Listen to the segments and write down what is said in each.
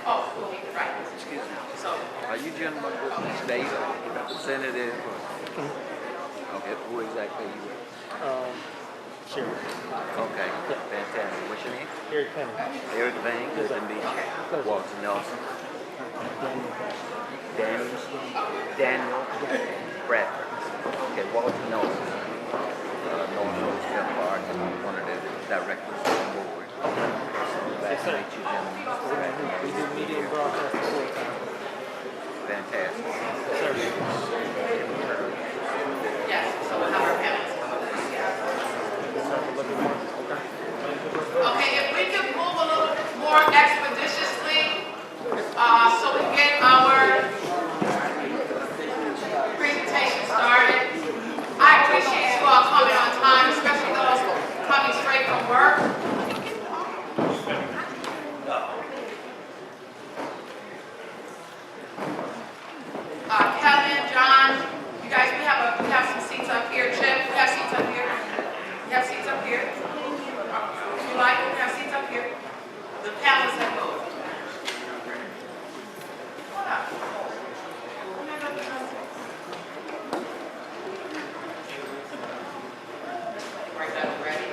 Oh, right. Excuse me. So, Are you gentlemen with the state representative? Or? Okay, who exactly are you with? Sure. Okay, fantastic. What's your name? Eric Penny. Eric Vane, good to meet you. Walter Nelson. Daniel Bradford. Okay, Walter Nelson. North Roosevelt Park, and I'm one of the directors of the board. Glad to meet you, gentlemen. We do media and broadcast full time. Fantastic. Sir. yes, so we'll have our panelists come up. Okay, if we could move a little bit more expeditiously, so we get our presentation started. I appreciate you all coming on time, especially those coming straight from work. Kevin, John, you guys, we have some seats up here. Chip, we have seats up here. We have seats up here. If you like, we have seats up here. The panelists have moved. Hold up. Right, that's ready.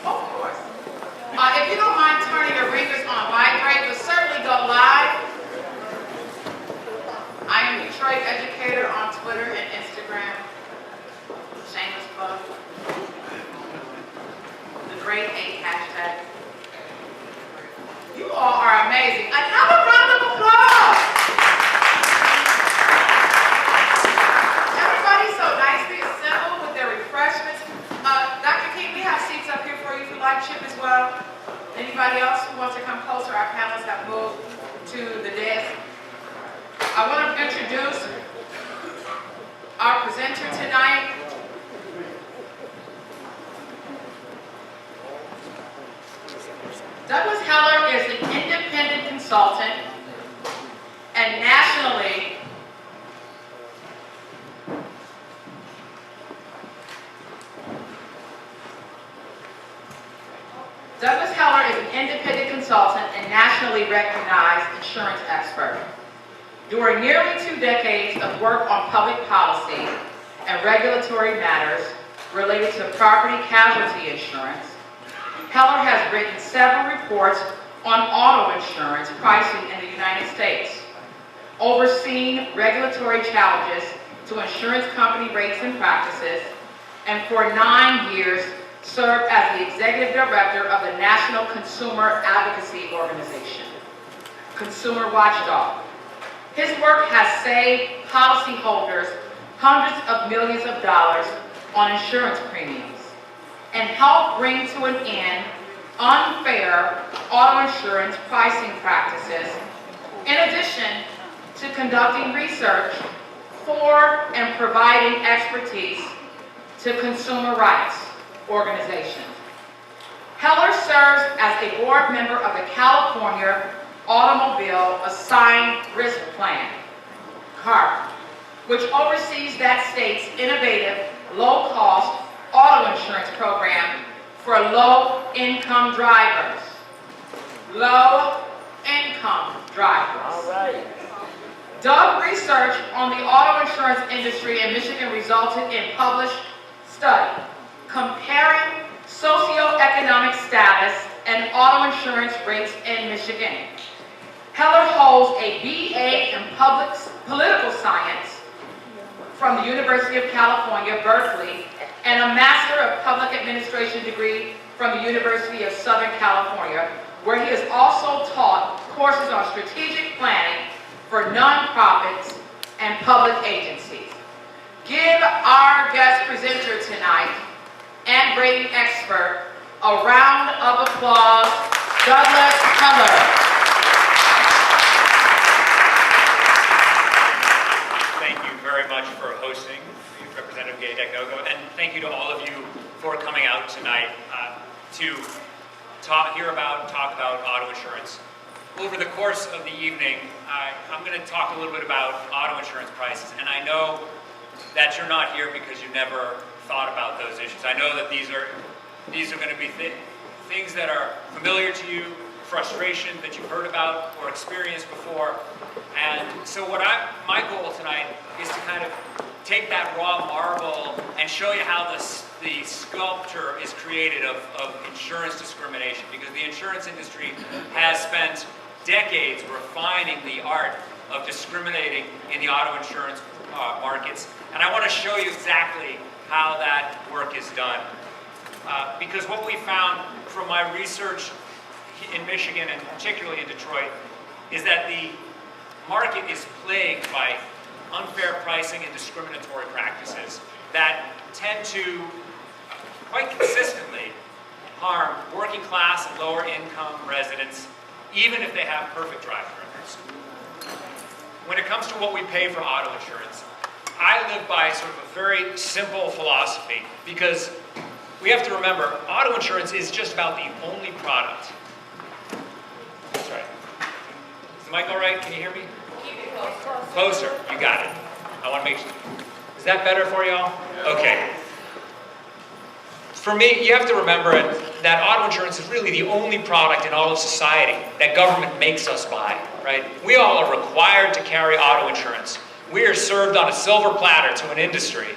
Of course. If you don't mind turning your ringers on vibrate, we'll certainly go live. I am Detroit Educator on Twitter and Instagram. Shameless plug. The grade 8 hashtag. You all are amazing. Another round of applause. Everybody so nicely assembled with their refreshments. Dr. King, we have seats up here for you if you like. Chip as well. Anybody else who wants to come closer? Our panelists have moved to the desk. I want to introduce our presenter tonight. Douglas Heller is an independent consultant and nationally Douglas Heller is an independent consultant and nationally recognized insurance expert. During nearly 2 decades of work on public policy and regulatory matters related to property casualty insurance, Heller has written several reports on auto insurance pricing in the United States, overseen regulatory challenges to insurance company rates and practices, and for 9 years served as the executive director of the National Consumer Advocacy Organization, Consumer Watchdog. His work has saved policyholders hundreds of millions of dollars on insurance premiums and helped bring to an end unfair auto insurance pricing practices, in addition to conducting research for and providing expertise to consumer rights organizations. Heller serves as a board member of the California Automobile Assigned Risk Plan, CARP, which oversees that state's innovative, low-cost auto insurance program for low-income drivers. Low-income drivers. All right. Doug research on the auto insurance industry in Michigan resulted in published study comparing socioeconomic status and auto insurance rates in Michigan. Heller holds a BA in political science from the University of California, Berkeley, and a Master of Public Administration degree from the University of Southern California, where he has also taught courses on strategic planning for nonprofits and public agencies. Give our guest presenter tonight and rating expert a round of applause, Douglas Heller. Thank you very much for hosting, Representative Gay-Degnogo, and thank you to all of you for coming out tonight to talk about auto insurance. over the course of the evening, I'm going to talk a little bit about auto insurance prices. And I know that you're not here because you never thought about those issues. I know that these are going to be things that are familiar to you, frustration that you've heard about or experienced before. And so my goal tonight is to kind of take that raw marble and show you how the sculpture is created of insurance discrimination, because the insurance industry has spent decades refining the art of discriminating in the auto insurance markets. And I want to show you exactly how that work is done. Because what we found from my research in Michigan and particularly in Detroit is that the market is plagued by unfair pricing and discriminatory practices that tend to quite consistently harm working class and lower income residents, even if they have perfect driving records. When it comes to what we pay for auto insurance, I live by sort of a very simple philosophy, because we have to remember, auto insurance is just about the only product. That's right. Is the mic all right? Can you hear me? Keep it Closer. You got it. I want to make sure. Is that better for y'all? Okay. For me, you have to remember that auto insurance is really the only product in all of society that government makes us buy, right? We all are required to carry auto insurance. We are served on a silver platter to an industry,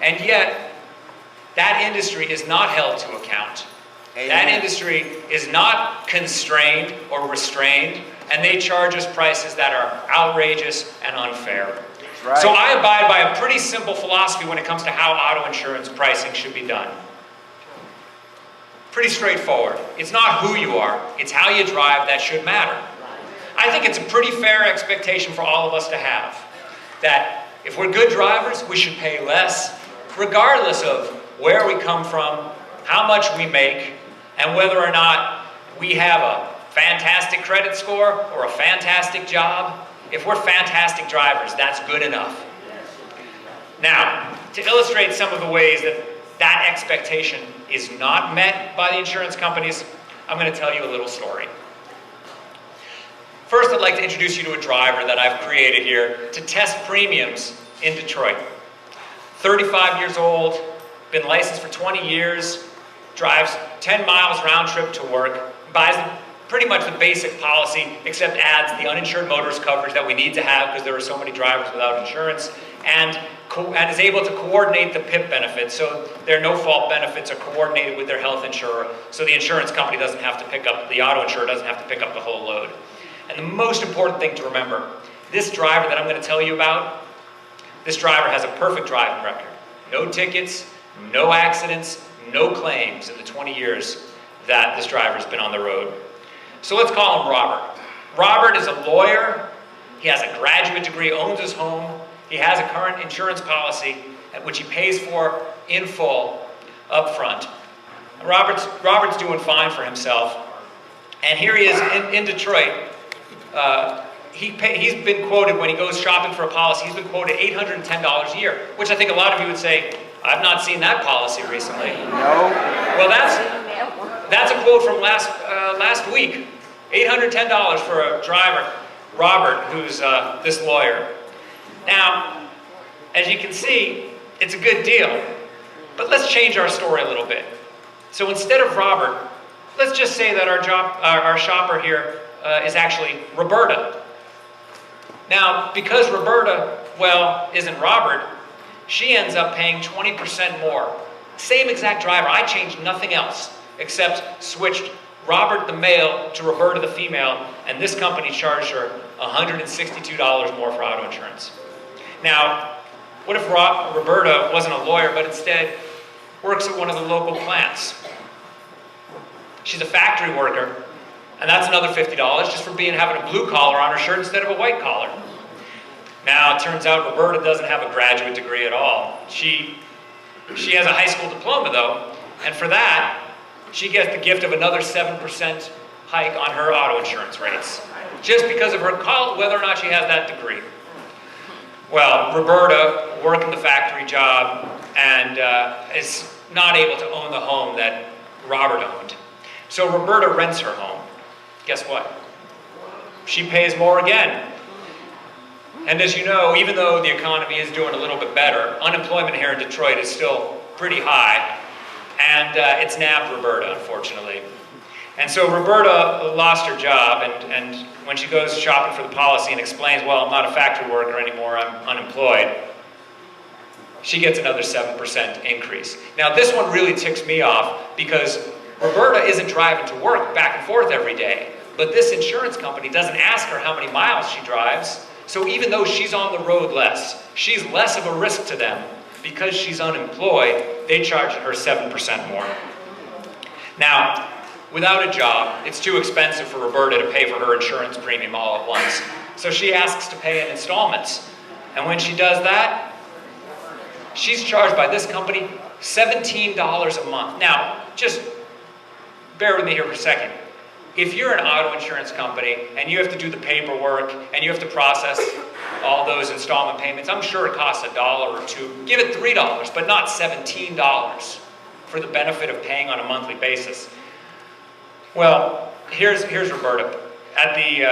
and yet that industry is not held to account. Amen. That industry is not constrained or restrained, and they charge us prices that are outrageous and unfair. Right. So I abide by a pretty simple philosophy when it comes to how auto insurance pricing should be done. Pretty straightforward. It's not who you are, it's how you drive that should matter. I think it's a pretty fair expectation for all of us to have, that if we're good drivers, we should pay less, regardless of where we come from, how much we make, and whether or not we have a fantastic credit score or a fantastic job. If we're fantastic drivers, that's good enough. Now, to illustrate some of the ways that that expectation is not met by the insurance companies, I'm going to tell you a little story. First, I'd like to introduce you to a driver that I've created here to test premiums in Detroit. 35 years old, been licensed for 20 years, drives 10 miles round trip to work, buys pretty much the basic policy, except adds the uninsured motorist coverage that we need to have because there are so many drivers without insurance, and is able to coordinate the PIP benefits, so their no-fault benefits are coordinated with their health insurer, so the insurance company doesn't have to pick up, the auto insurer doesn't have to pick up the whole load. And the most important thing to remember, this driver that I'm going to tell you about, this driver has a perfect driving record. No tickets, no accidents, no claims in the 20 years that this driver's been on the road. So let's call him Robert. Robert is a lawyer. He has a graduate degree, owns his home. He has a current insurance policy, which he pays for in full up front. Robert's doing fine for himself. And here he is in Detroit. He's been quoted, when he goes shopping for a policy, he's been quoted $810 a year, which I think a lot of you would say, I've not seen that policy recently. No. Well, that's a quote from last week. $810 for a driver, Robert, who's this lawyer. Now, as you can see, it's a good deal. But let's change our story a little bit. So instead of Robert, let's just say that our shopper here is actually Roberta. Now, because Roberta, well, isn't Robert, she ends up paying 20% more. Same exact driver. I changed nothing else except switched Robert the male to Roberta the female, and this company charged her $162 more for auto insurance. Now, what if Roberta wasn't a lawyer, but instead works at one of the local plants? She's a factory worker, and that's another $50 just for having a blue collar on her shirt instead of a white collar. Now, it turns out Roberta doesn't have a graduate degree at all. She has a high school diploma, though, and for that, she gets the gift of another 7% hike on her auto insurance rates, just because of her whether or not she has that degree. Well, Roberta working the factory job and is not able to own the home that Robert owned. So Roberta rents her home. Guess what? she pays more again. And as you know, even though the economy is doing a little bit better, unemployment here in Detroit is still pretty high, and it's nabbed Roberta, unfortunately. And so Roberta lost her job, and when she goes shopping for the policy and explains, well, I'm not a factory worker anymore, I'm unemployed, she gets another 7% increase. Now this one really ticks me off because Roberta isn't driving to work back and forth every day, but this insurance company doesn't ask her how many miles she drives, so even though she's on the road less, she's less of a risk to them because she's unemployed, they charge her 7% more. Now, without a job, it's too expensive for Roberta to pay for her insurance premium all at once. So she asks to pay in installments. And when she does that, she's charged by this company $17 a month. Now, just bear with me here for a second. If you're an auto insurance company and you have to do the paperwork and you have to process all those installment payments, I'm sure it costs $1 or $2. Give it $3, but not $17 for the benefit of paying on a monthly basis. Well, here's Roberta at the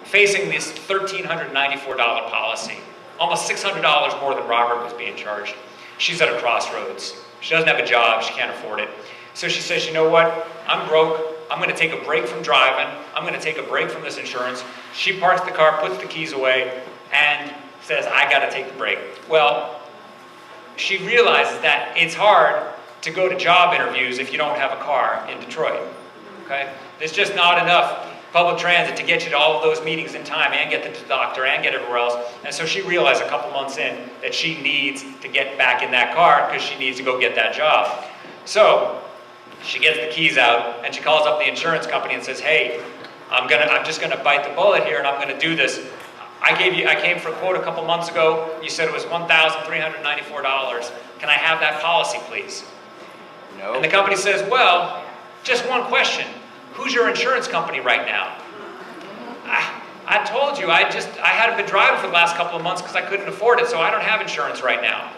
facing this $1,394 policy, almost $600 more than Robert was being charged. She's at a crossroads. She doesn't have a job. She can't afford it. So she says, you know what? I'm broke. I'm going to take a break from driving. I'm going to take a break from this insurance. She parks the car, puts the keys away, and says, I got to take the break. Well, she realizes that it's hard to go to job interviews if you don't have a car in Detroit. Okay? There's just not enough public transit to get you to all of those meetings in time and get to the doctor and get everywhere else. And so she realized a couple months in that she needs to get back in that car because she needs to go get that job. So she gets the keys out and she calls up the insurance company and says, hey, I'm just gonna bite the bullet here and I'm gonna do this. I came for a quote a couple months ago. You said it was $1,394. Can I have that policy, please? No. And the company says, well, just one question. Who's your insurance company right now? I told you, I hadn't been driving for the last couple of months because I couldn't afford it, so I don't have insurance right now.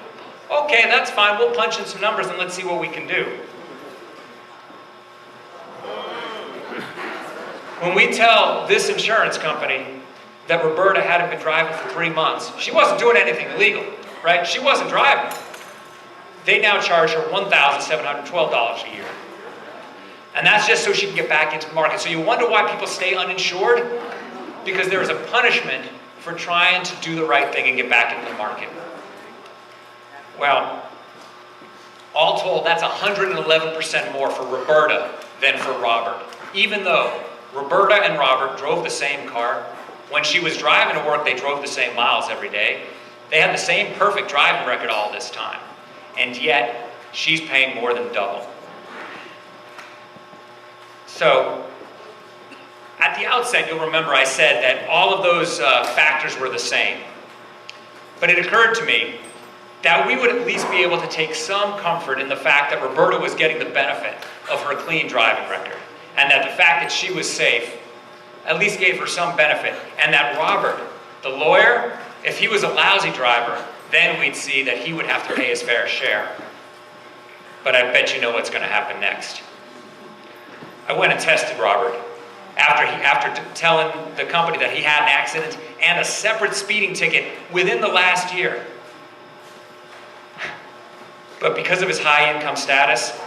Okay, that's fine. We'll punch in some numbers and let's see what we can do. When we tell this insurance company that Roberta hadn't been driving for 3 months, she wasn't doing anything illegal, right? She wasn't driving. They now charge her $1,712 a year. And that's just so she can get back into the market. So you wonder why people stay uninsured? Because there is a punishment for trying to do the right thing and get back into the market. Well, all told, that's 111% more for Roberta than for Robert. Even though Roberta and Robert drove the same car, when she was driving to work, they drove the same miles every day. They had the same perfect driving record all this time. And yet, she's paying more than double. So, at the outset, you'll remember I said that all of those factors were the same. But it occurred to me that we would at least be able to take some comfort in the fact that Roberta was getting the benefit of her clean driving record, and that the fact that she was safe at least gave her some benefit, and that Robert, the lawyer, if he was a lousy driver, then we'd see that he would have to pay his fair share. But I bet you know what's going to happen next. I went and tested Robert after telling the company that he had an accident and a separate speeding ticket within the last year. But because of his high income status,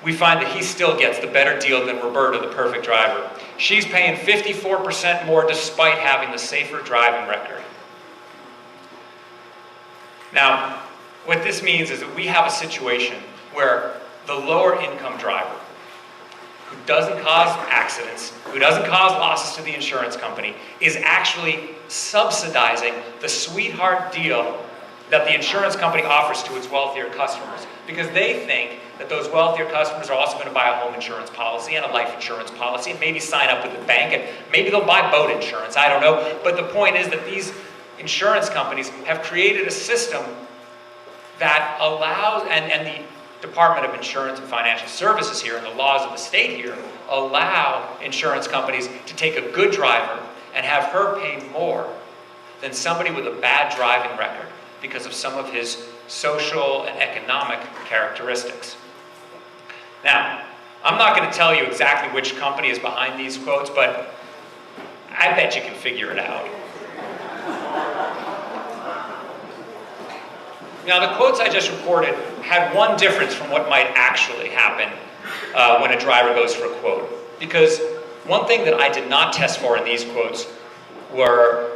we find that he still gets the better deal than Roberta, the perfect driver. She's paying 54% more despite having the safer driving record. Now, what this means is that we have a situation where the lower income driver, who doesn't cause accidents, who doesn't cause losses to the insurance company, is actually subsidizing the sweetheart deal that the insurance company offers to its wealthier customers, because they think that those wealthier customers are also going to buy a home insurance policy and a life insurance policy and maybe sign up with the bank and maybe they'll buy boat insurance, I don't know. But the point is that these insurance companies have created a system that allows, and the Department of Insurance and Financial Services here and the laws of the state here allow insurance companies to take a good driver and have her pay more than somebody with a bad driving record because of some of his social and economic characteristics. Now, I'm not going to tell you exactly which company is behind these quotes, but I bet you can figure it out. Now, the quotes I just reported had one difference from what might actually happen when a driver goes for a quote. Because one thing that I did not test for in these quotes were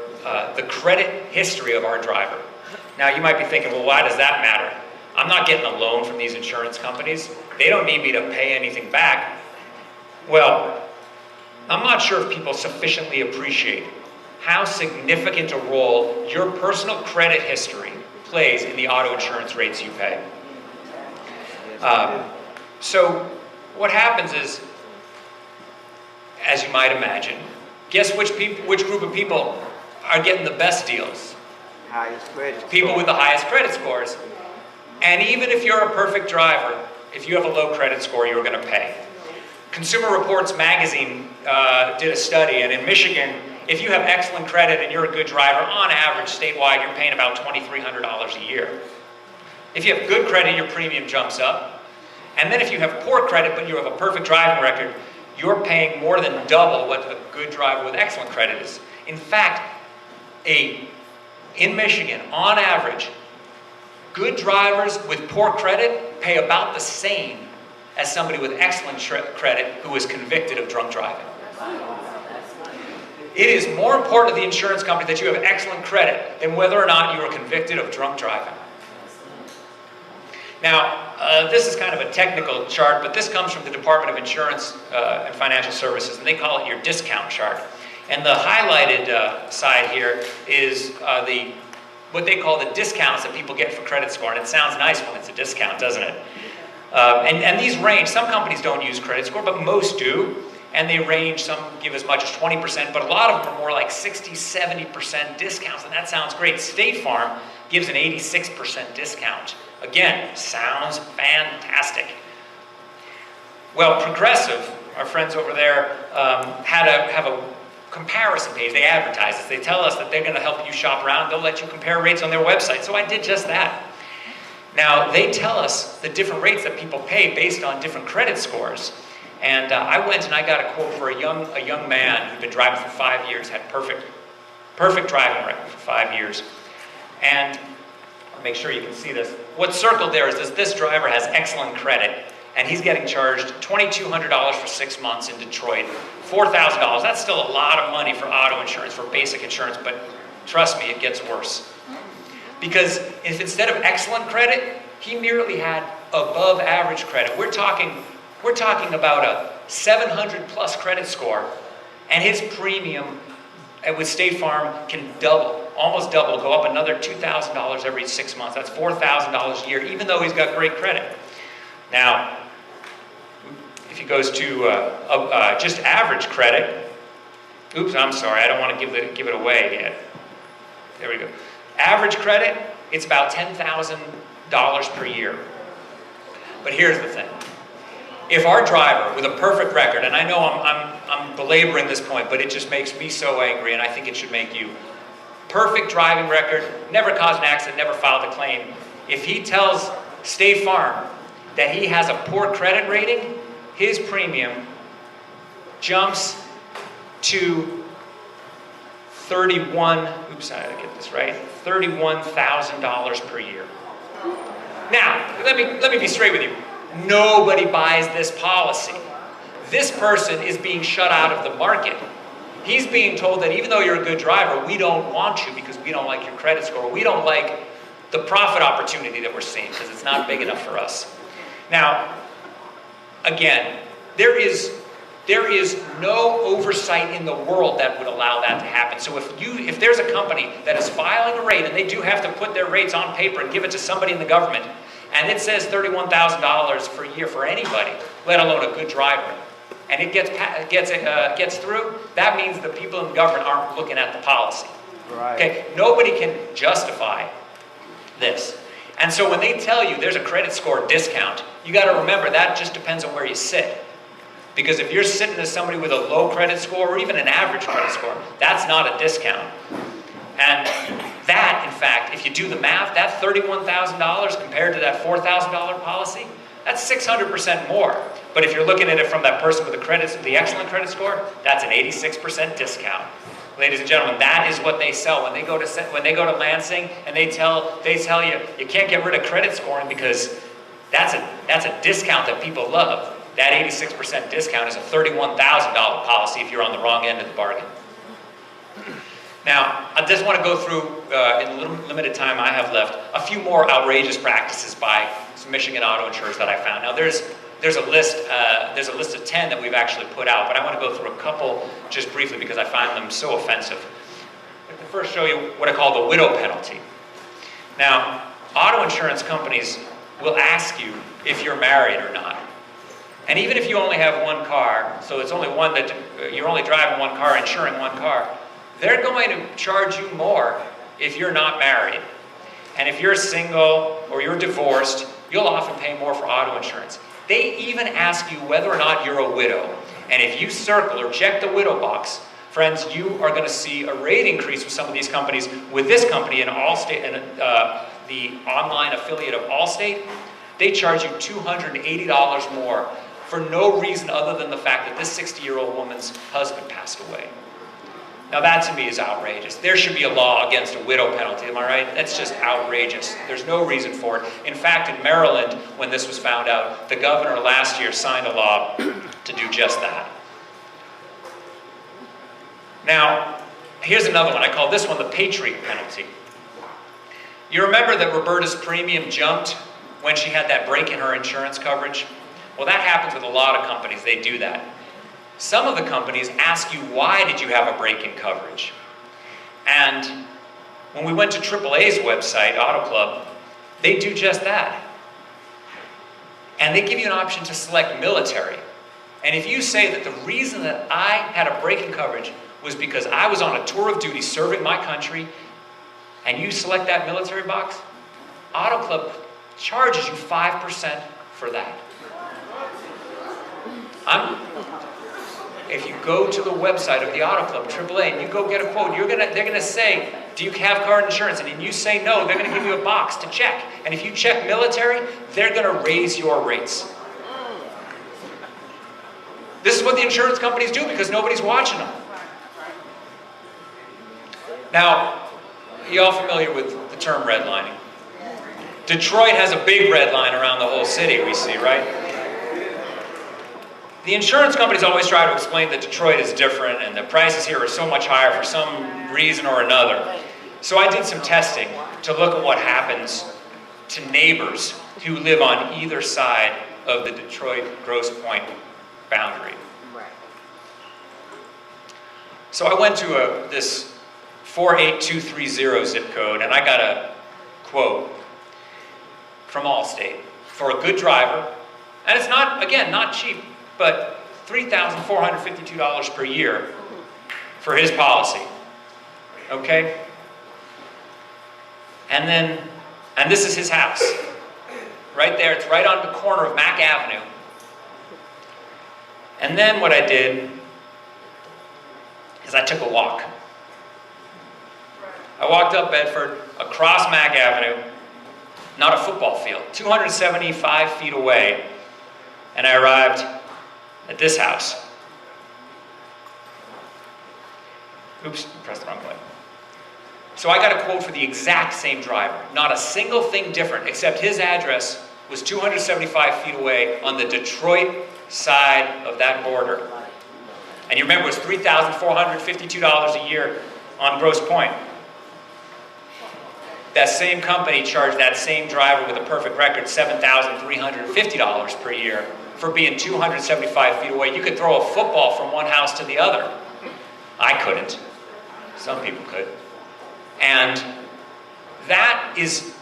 the credit history of our driver. Now, you might be thinking, well, why does that matter? I'm not getting a loan from these insurance companies. They don't need me to pay anything back. Well, I'm not sure if people sufficiently appreciate how significant a role your personal credit history plays in the auto insurance rates you pay. So what happens is, as you might imagine, guess which group of people are getting the best deals? Highest credit. People with the highest credit scores. And even if you're a perfect driver, if you have a low credit score, you're going to pay. Consumer Reports magazine did a study, and in Michigan, if you have excellent credit and you're a good driver, on average, statewide, you're paying about $2,300 a year. If you have good credit, your premium jumps up. And then if you have poor credit, but you have a perfect driving record, you're paying more than double what a good driver with excellent credit is. In fact, in Michigan, on average, good drivers with poor credit pay about the same as somebody with excellent credit who was convicted of drunk driving. It is more important to the insurance company that you have excellent credit than whether or not you were convicted of drunk driving. Now, this is kind of a technical chart, but this comes from the Department of Insurance and Financial Services, and they call it your discount chart. And the highlighted side here is what they call the discounts that people get for credit score. And it sounds nice when it's a discount, doesn't it? And these range. Some companies don't use credit score, but most do. And they range, some give as much as 20%, but a lot of them are more like 60, 70% discounts. And that sounds great. State Farm gives an 86% discount. Again, sounds fantastic. Well, Progressive, our friends over there, have a comparison page. They advertise this. They tell us that they're going to help you shop around. They'll let you compare rates on their website. So I did just that. Now, they tell us the different rates that people pay based on different credit scores. And I went and I got a quote for a young man who'd been driving for 5 years, had perfect driving record for 5 years. And I'll make sure you can see this. What's circled there is this driver has excellent credit, and he's getting charged $2,200 for 6 months in Detroit, $4,000. That's still a lot of money for auto insurance, for basic insurance, but trust me, it gets worse. Because if instead of excellent credit, he merely had above average credit. We're talking about a 700 plus credit score, and his premium with State Farm can double, almost double, go up another $2,000 every 6 months. That's $4,000 a year, even though he's got great credit. Now, if he goes to just average credit, oops, I'm sorry, I don't want to give it away yet. There we go. Average credit, it's about $10,000 per year. But here's the thing. If our driver with a perfect record, and I know I'm belaboring this point, but it just makes me so angry, and I think it should make you. Perfect driving record, never caused an accident, never filed a claim. If he tells State Farm that he has a poor credit rating, his premium jumps to $31,000 per year. Now, let me be straight with you. Nobody buys this policy. This person is being shut out of the market. He's being told that even though you're a good driver, we don't want you because we don't like your credit score. We don't like the profit opportunity that we're seeing because it's not big enough for us. Now, again, there is no oversight in the world that would allow that to happen. So if there's a company that is filing a rate, and they do have to put their rates on paper and give it to somebody in the government, and it says $31,000 per year for anybody, let alone a good driver, and it gets through, that means the people in government aren't looking at the policy. Right. Okay, nobody can justify this. And so when they tell you there's a credit score discount, you got to remember that just depends on where you sit. Because if you're sitting as somebody with a low credit score or even an average credit score, that's not a discount. And that, in fact, if you do the math, that $31,000 compared to that $4,000 policy, That's 600% more. But if you're looking at it from that person with the excellent credit score, that's an 86% discount. Ladies and gentlemen, that is what they sell when they go to Lansing, and they tell you you can't get rid of credit scoring because that's a discount that people love. That 86% discount is a $31,000 policy if you're on the wrong end of the bargain. Now, I just want to go through, in the limited time I have left, a few more outrageous practices by some Michigan auto insurers that I found. Now, there's a list of 10 that we've actually put out, but I want to go through a couple just briefly because I find them so offensive. I can first show you what I call the widow penalty. Now, auto insurance companies will ask you if you're married or not. And even if you only have one car, so it's only one that you're only driving one car, insuring one car, they're going to charge you more if you're not married. And if you're single or you're divorced, you'll often pay more for auto insurance. They even ask you whether or not you're a widow. And if you circle or check the widow box, friends, you are going to see a rate increase with some of these companies. With this company, Allstate, and the online affiliate of Allstate, they charge you $280 more for no reason other than the fact that this 60-year-old woman's husband passed away. Now that to me is outrageous. There should be a law against a widow penalty, am I right? That's just outrageous. There's no reason for it. In fact, in Maryland, when this was found out, the governor last year signed a law to do just that. Now, here's another one. I call this one the Patriot penalty. You remember that Roberta's premium jumped when she had that break in her insurance coverage? Well, that happens with a lot of companies. They do that. Some of the companies ask you, why did you have a break in coverage? And when we went to AAA's website, Auto Club, they do just that. And they give you an option to select military. And if you say that the reason that I had a break in coverage was because I was on a tour of duty serving my country, and you select that military box, Auto Club charges you 5% for that. If you go to the website of the Auto Club, AAA, and you go get a quote, they're gonna say, do you have car insurance? And you say no, they're gonna give you a box to check. And if you check military, they're gonna raise your rates. This is what the insurance companies do because nobody's watching them. Now, you all familiar with the term redlining? Detroit has a big red line around the whole city, we see, right? The insurance companies always try to explain that Detroit is different and the prices here are so much higher for some reason or another. So I did some testing to look at what happens to neighbors who live on either side of the Detroit-Grosse Pointe boundary. So I went to this 48230 zip code, and I got a quote from Allstate for a good driver. And it's not, again, not cheap, but $3,452 per year for his policy. Okay? And this is his house. Right there, it's right on the corner of Mack Avenue. And then what I did is I took a walk. I walked up Bedford, across Mack Avenue, not a football field, 275 feet away, and I arrived at this house. Oops, pressed the wrong button. So I got a quote for the exact same driver. Not a single thing different, except his address was 275 feet away on the Detroit side of that border. And you remember it was $3,452 a year on Grosse Pointe. That same company charged that same driver with a perfect record $7,350 per year for being 275 feet away. You could throw a football from one house to the other. I couldn't. Some people could. And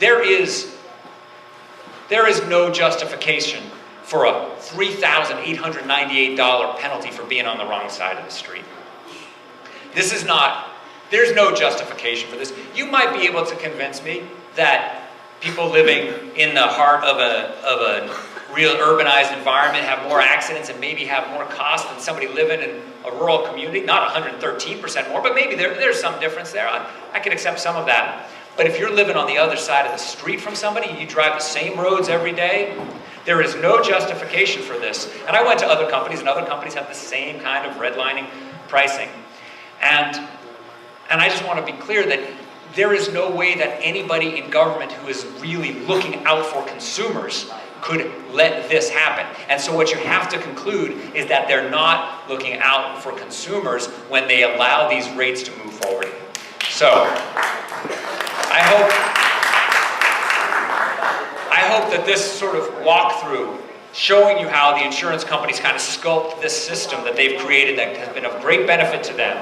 there is no justification for a $3,898 penalty for being on the wrong side of the street. There's no justification for this. You might be able to convince me that people living in the heart of a real urbanized environment have more accidents and maybe have more costs than somebody living in a rural community. Not 113% more, but maybe there's some difference there. I can accept some of that. But if you're living on the other side of the street from somebody, you drive the same roads every day, there is no justification for this. And I went to other companies, and other companies have the same kind of redlining pricing. And I just want to be clear that there is no way that anybody in government who is really looking out for consumers could let this happen. And so what you have to conclude is that they're not looking out for consumers when they allow these rates to move forward. So I hope that this sort of walkthrough showing you how the insurance companies kind of sculpt this system that they've created that has been of great benefit to them,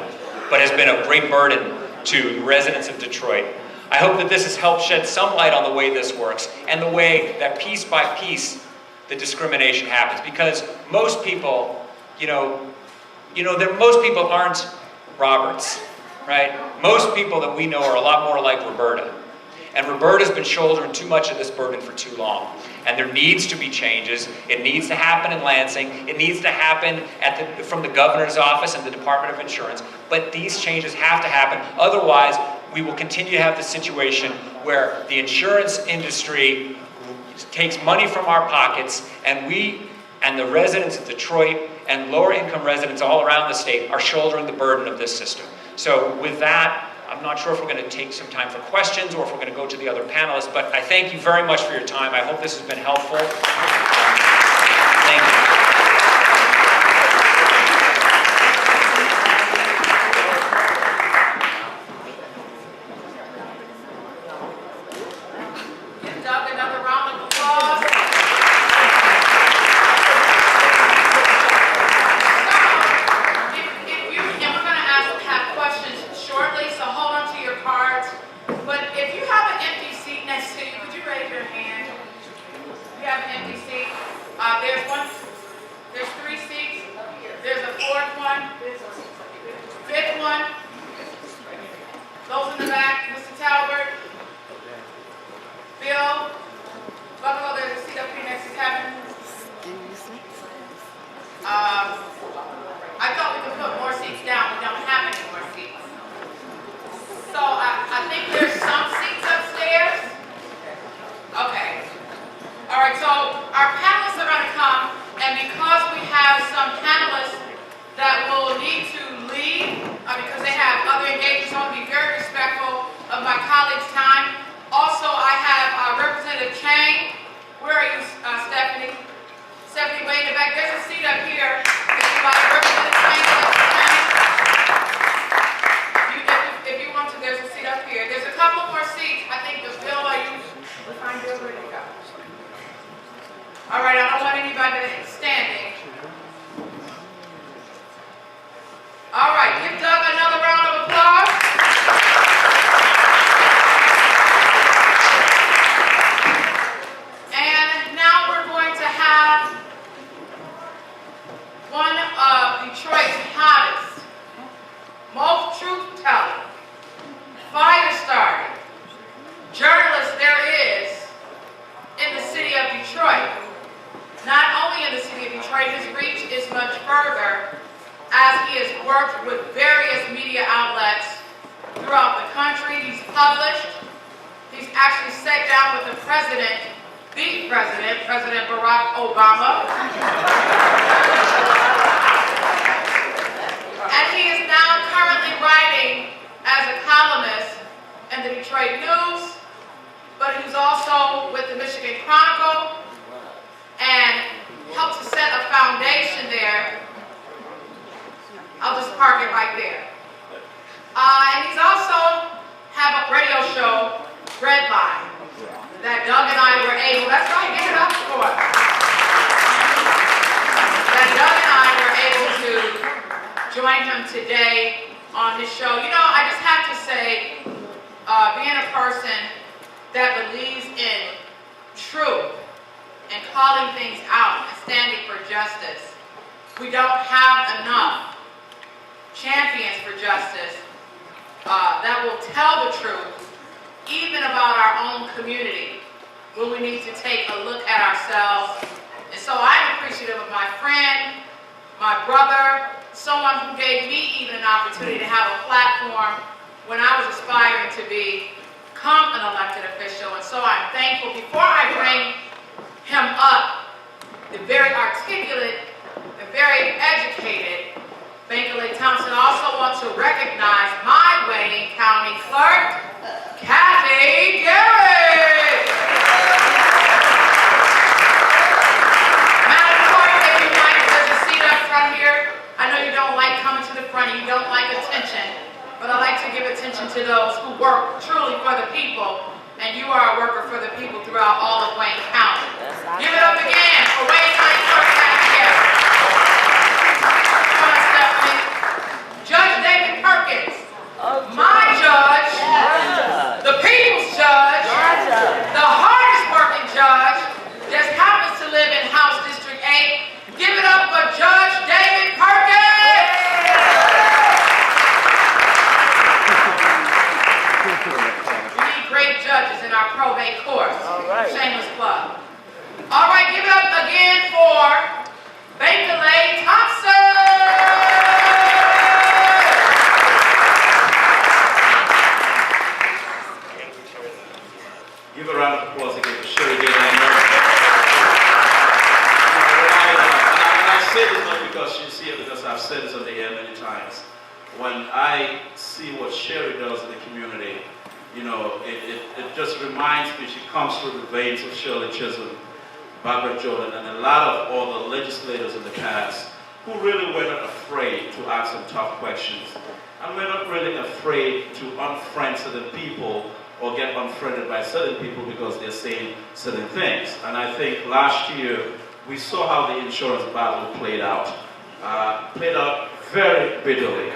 but has been of great burden to residents of Detroit. I hope that this has helped shed some light on the way this works and the way that piece by piece the discrimination happens. Because most people, most people aren't Roberts, right? Most people that we know are a lot more like Roberta. And Roberta's been shouldering too much of this burden for too long. And there needs to be changes. It needs to happen in Lansing. It needs to happen from the governor's office and the Department of Insurance. But these changes have to happen. Otherwise, we will continue to have the situation where the insurance industry takes money from our pockets, and we and the residents of Detroit and lower income residents all around the state are shouldering the burden of this system. So with that, I'm not sure if we're going to take some time for questions or if we're going to go to the other panelists, but I thank you very much for your time. I hope this has been helpful. Thank you. Give Doug another round of applause. Have questions shortly, so hold on to your cards. But if you have an empty seat next to you, could you raise your hand? If you have an empty seat, there's 3 seats. There's a 4th one, 5th one. Those in the back, Mr. Talbert, Bill, Buffalo, there's a seat up here next to Kevin. I thought we could put more seats down. We don't have any more seats. So I think there's some seats upstairs. Okay. All right, so our panelists are going to come, and because we have some panelists that will need to leave because they have other engagements, I want to be very respectful of my colleagues' time. Also, I have Representative Chang. Where are you, Stephanie? Stephanie, way in the back. There's a seat up here. If you want to, there's a seat up here. There's a couple more seats. I think the Bill, find Bill, where did he go? All right, I don't want anybody standing. All right, give Doug another round of applause. And now we're going to have one of Detroit's hottest, most truth-telling, fire-starting journalist there is in the city of Detroit. Not only in the city of Detroit, his reach is much further as he has worked with various media outlets throughout the country. He's published. He's actually sat down with the president, President Barack Obama. And he is now currently writing as a columnist in the Detroit News, but he's also with the Michigan Chronicle and helped to set a foundation there. I'll just park it right there. And he's also have a radio show, Redline, that Doug and I were able, that's right, give it up for us. That Doug and I were able to join him today on his show. You know, I just have to say, being a person that believes in truth and calling things out and standing for justice, we don't have enough champions for justice that will tell the truth, even about our own community, when we need to take a look at ourselves. And so I'm appreciative of my friend, my brother, someone who gave me even an opportunity to have a platform when I was aspiring to be become an elected official. And so I'm thankful. Before I bring him up, the very articulate, the very educated Banker Thompson, also wants to recognize my Wayne County Clerk, Kathy Garrett. Madam Clerk, if you might, there's a seat up front here. I know you don't like coming to the front, you don't like attention, but I like to give attention to those who work truly for the people, and you are a worker for the people throughout all of Wayne County. Give it up again for Wayne County Clerk Kathy Garrett. Come on, Stephanie. Judge David Perkins, my judge, the people's judge, the hardest working judge, just happens to live in House District 8. Give it up for Judge David Perkins. We need great judges in our probate courts. All right. Shameless plug. All right, give it up again for Banker Thompson. Give a round of applause again for Sherry Day. And I say this not because she's here, because I've said this on the air many times. When I see what Sherry does in the community, you know, it just reminds me, she comes through the veins of Shirley Chisholm, Barbara Jordan, and a lot of all the legislators in the past who really were not afraid to ask some tough questions. And we're not really afraid to unfriend certain people or get unfriended by certain people because they're saying certain things. And I think last year we saw how the insurance battle played out. Very bitterly.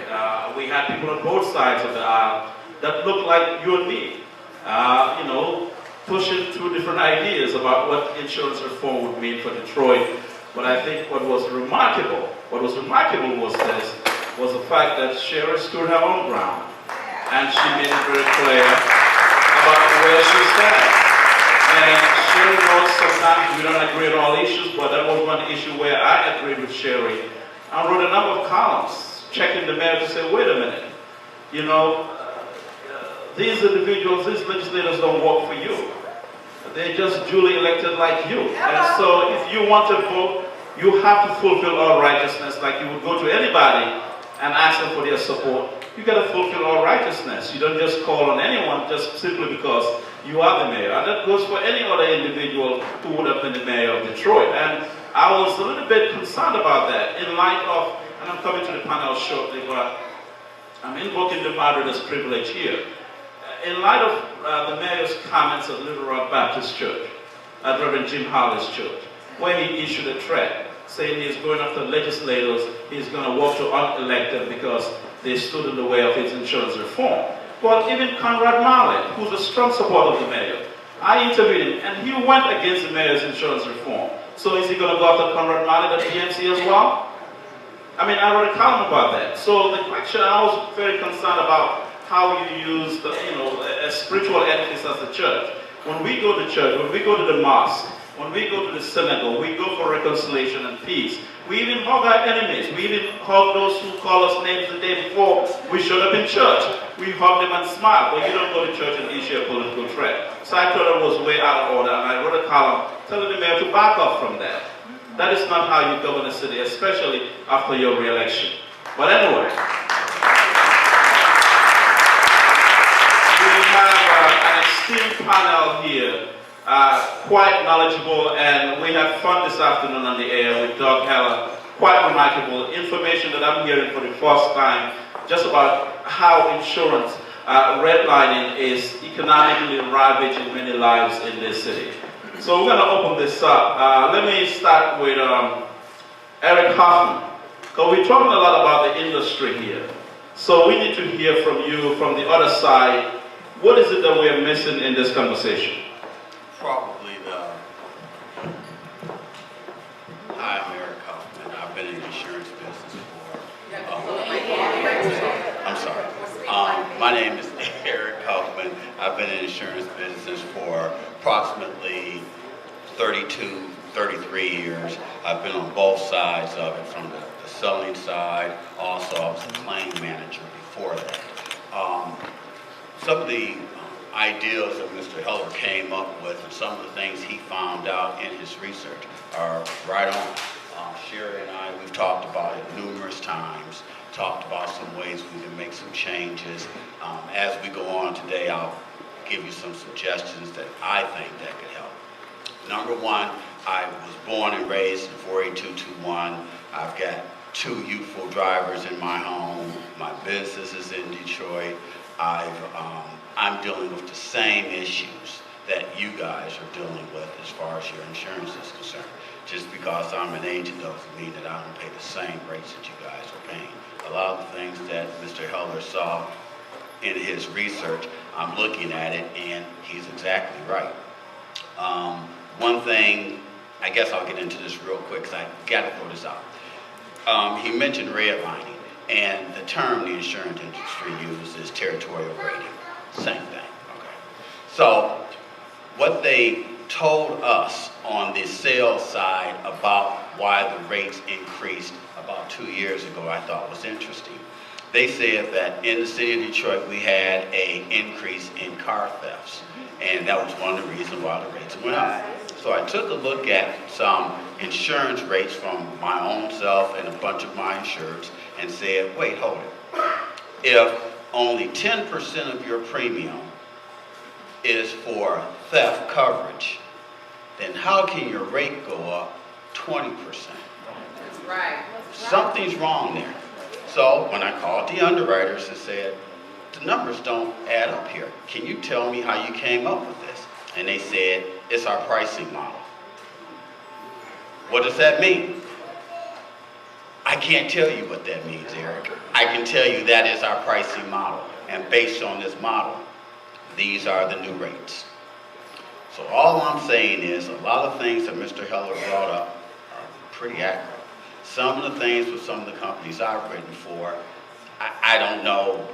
We had people on both sides of the aisle that looked like you and me, you know, pushing two different ideas about what insurance reform would mean for Detroit. But I think what was remarkable was the fact that Sherry stood her own ground, and she made it very clear about where she stands. And Sherry knows sometimes we don't agree on all issues, but that was one issue where I agreed with Sherry. I wrote a number of columns checking the mayor to say, wait a minute, you know, these individuals, these legislators don't work for you. They're just duly elected like you. And so if you want to vote, you have to fulfill all righteousness like you would go to anybody and ask them for their support. You got to fulfill all righteousness. You don't just call on anyone just simply because you are the mayor. And that goes for any other individual who would have been the mayor of Detroit. And I was a little bit concerned about that in light of, and I'm coming to the panel shortly, but I'm invoking the moderator's privilege here. In light of the mayor's comments at Little Rock Baptist Church, at Reverend Jim Hollis' church, where he issued a threat saying he's going after legislators, he's going to work to unelect them because they stood in the way of his insurance reform. Well, even Conrad Mallett, who's a strong supporter of the mayor, I interviewed him, and he went against the mayor's insurance reform. So is he going to go after Conrad Mallett at PNC as well? I mean, I wrote a column about that. So the question, I was very concerned about how you use the, you know, a spiritual edifice as the church. When we go to church, when we go to the mosque, when we go to the synagogue, we go for reconciliation and peace. We even hug our enemies. We even hug those who call us names the day before we showed up in church. We hug them and smile. But you don't go to church and issue a political threat. So I thought it was way out of order, and I wrote a column telling the mayor to back off from that. That is not how you govern a city, especially after your re-election. But anyway, we have an esteemed panel here, quite knowledgeable, and we had fun this afternoon on the air with Doug Heller. Quite remarkable information that I'm hearing for the first time, just about how insurance redlining is economically ravaging many lives in this city. So we're going to open this up. Let me start with Eric Hoffman, because we're talking a lot about the industry here. So we need to hear from you, from the other side. What is it that we're missing in this conversation? Probably Hi, I'm Eric Kaufman. I've been in the insurance business for, I'm sorry. My name is Eric Kaufman. I've been in the insurance business for approximately 32, 33 years. I've been on both sides of it, from the selling side. Also, I was a claim manager before that. Some of the ideas that Mr. Heller came up with and some of the things he found out in his research are right on. Sherry and I, we've talked about it numerous times, talked about some ways we can make some changes. As we go on today, I'll give you some suggestions that I think that could help. Number one, I was born and raised in 48221. I've got 2 youthful drivers in my home. My business is in Detroit. I'm dealing with the same issues that you guys are dealing with as far as your insurance is concerned. Just because I'm an agent doesn't mean that I don't pay the same rates that you guys are paying. A lot of the things that Mr. Heller saw in his research, I'm looking at it and he's exactly right. One thing, I guess I'll get into this real quick because I got to throw this out. He mentioned redlining, and the term the insurance industry uses is territorial rating. Same thing, okay? So what they told us on the sales side about why the rates increased about 2 years ago, I thought was interesting. They said that in the city of Detroit, we had an increase in car thefts, and that was one of the reasons why the rates went up. So I took a look at some insurance rates from my own self and a bunch of my insureds and said, wait, hold it. If only 10% of your premium is for theft coverage, then how can your rate go up 20%? That's right. Something's wrong there. So when I called the underwriters and said, the numbers don't add up here. Can you tell me how you came up with this? And they said, it's our pricing model. What does that mean? I can't tell you what that means, Eric. I can tell you that is our pricing model. And based on this model, these are the new rates. So all I'm saying is a lot of things that Mr. Heller brought up are pretty accurate. Some of the things with some of the companies I've written for, I don't know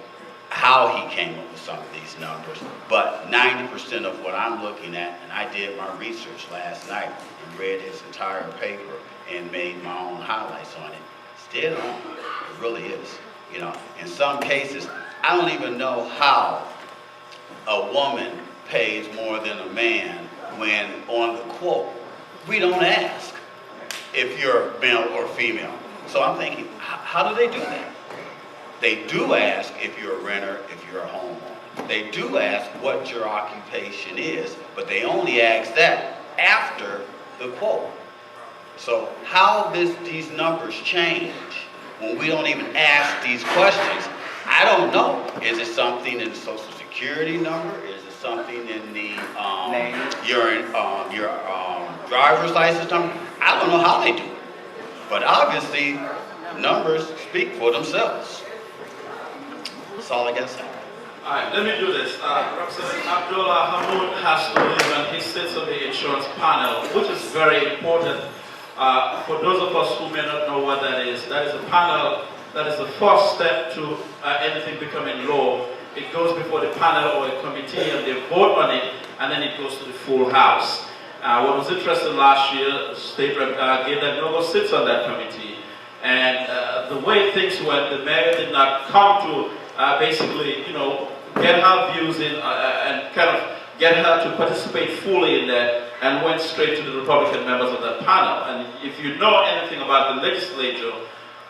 how he came up with some of these numbers, but 90% of what I'm looking at, and I did my research last night and read his entire paper and made my own highlights on it. It's dead on. It really is. You know, in some cases, I don't even know how a woman pays more than a man when on the quote, we don't ask if you're male or female. So I'm thinking, how do they do that? They do ask if you're a renter, if you're a homeowner. They do ask what your occupation is, but they only ask that after the quote. So how these numbers change when we don't even ask these questions, I don't know. Is it something in the Social Security number? Is it something in the your driver's license number? I don't know how they do it. But obviously, numbers speak for themselves. That's all I got to say. All right, let me do this. Representative Abdullah Hamoud has to leave and he sits on the insurance panel, which is very important. For those of us who may not know what that is a panel that is the first step to anything becoming law. It goes before the panel or a committee and they vote on it, and then it goes to the full house. What was interesting last year, State Rep. Gaylord Noble sits on that committee, and the way things went, the mayor did not come to basically, you know, get her views in and kind of get her to participate fully in that, and went straight to the Republican members of that panel. And if you know anything about the legislature,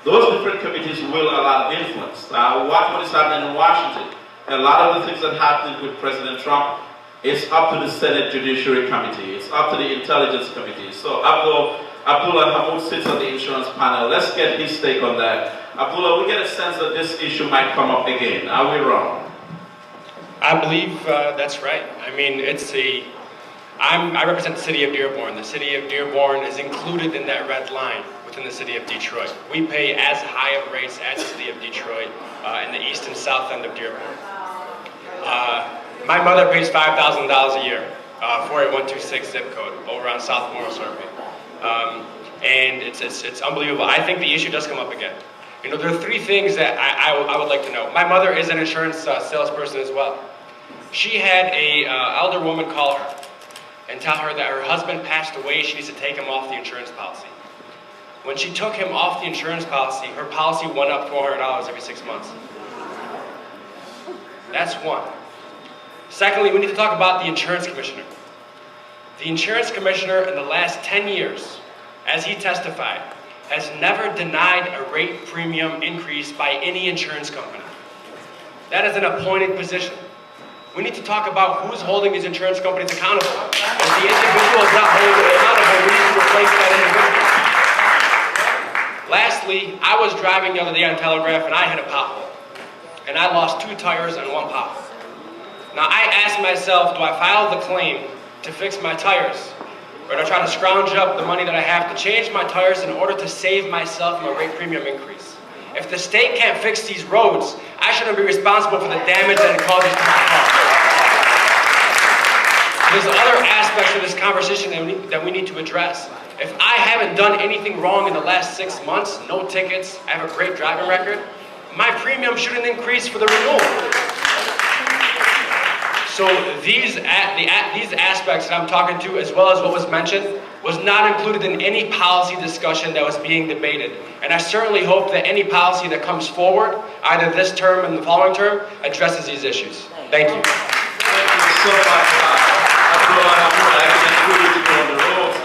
those different committees will have a lot of influence. Watch what is happening in Washington. A lot of the things that happened with President Trump is up to the Senate Judiciary Committee. It's up to the Intelligence Committee. So Abdullah Hamoud sits on the insurance panel. Let's get his take on that. Abdullah, we get a sense that this issue might come up again. Are we wrong? I believe that's right. I mean, I represent the city of Dearborn. The city of Dearborn is included in that red line within the city of Detroit. We pay as high of rates as the city of Detroit in the east and south end of Dearborn. My mother pays $5,000 a year, 48126 zip code, over on South Morris Circuit. And it's unbelievable. I think the issue does come up again. You know, there are three things that I would like to know. My mother is an insurance salesperson as well. She had a elder woman call her and tell her that her husband passed away, she needs to take him off the insurance policy. When she took him off the insurance policy, her policy went up $400 every 6 months. That's one. Secondly, we need to talk about the insurance commissioner. The insurance commissioner in the last 10 years, as he testified, has never denied a rate premium increase by any insurance company. That is an appointed position. We need to talk about who's holding these insurance companies accountable. If the individual is not holding them accountable, we need to replace that individual. Lastly, I was driving the other day on Telegraph and I hit a pothole. And I lost 2 tires and 1 pop. Now I asked myself, do I file the claim to fix my tires? Or do I try to scrounge up the money that I have to change my tires in order to save myself from a rate premium increase? If the state can't fix these roads, I shouldn't be responsible for the damage that it causes to my car. There's other aspects of this conversation that we need to address. If I haven't done anything wrong in the last 6 months, no tickets, I have a great driving record, my premium shouldn't increase for the renewal. So these aspects that I'm talking to, as well as what was mentioned, was not included in any policy discussion that was being debated. And I certainly hope that any policy that comes forward, either this term and the following term, addresses these issues. Thank you. Thank you so much. I can agree with you on the roads.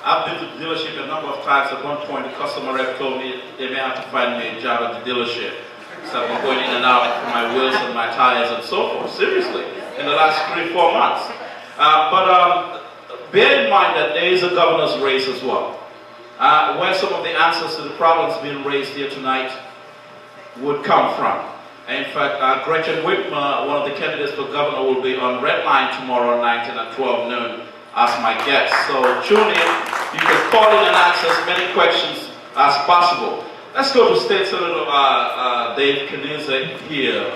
I've been to the dealership a number of times. At one point, the customer rep told me they may have to find me a job at the dealership. So I've been going in and out for my wheels and my tires and so forth. Seriously, in the last 3-4 months. Bear in mind that there is a governor's race as well, where some of the answers to the problems being raised here tonight would come from. In fact, Gretchen Whitmer, one of the candidates for governor, will be on Red Line tomorrow night and at 12 noon as my guest. So tune in. You can call in and ask as many questions as possible. Let's go to State Senator Dave Kniezek here.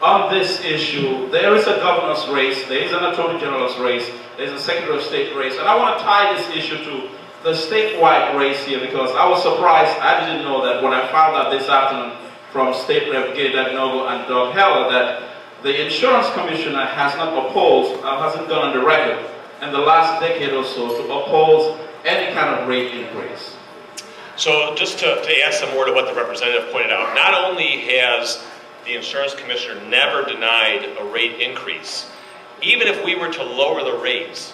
On this issue, there is a governor's race, there is an attorney general's race, there is a secretary of state race, and I want to tie this issue to the statewide race here because I was surprised. I didn't know that when I found out this afternoon from State Rep Gay Dagnogo and Doug Heller that the insurance commissioner has not opposed, hasn't gone on the record in the last decade or so to oppose any kind of rate increase. So just to add some more to what the representative pointed out, not only has the insurance commissioner never denied a rate increase, even if we were to lower the rates,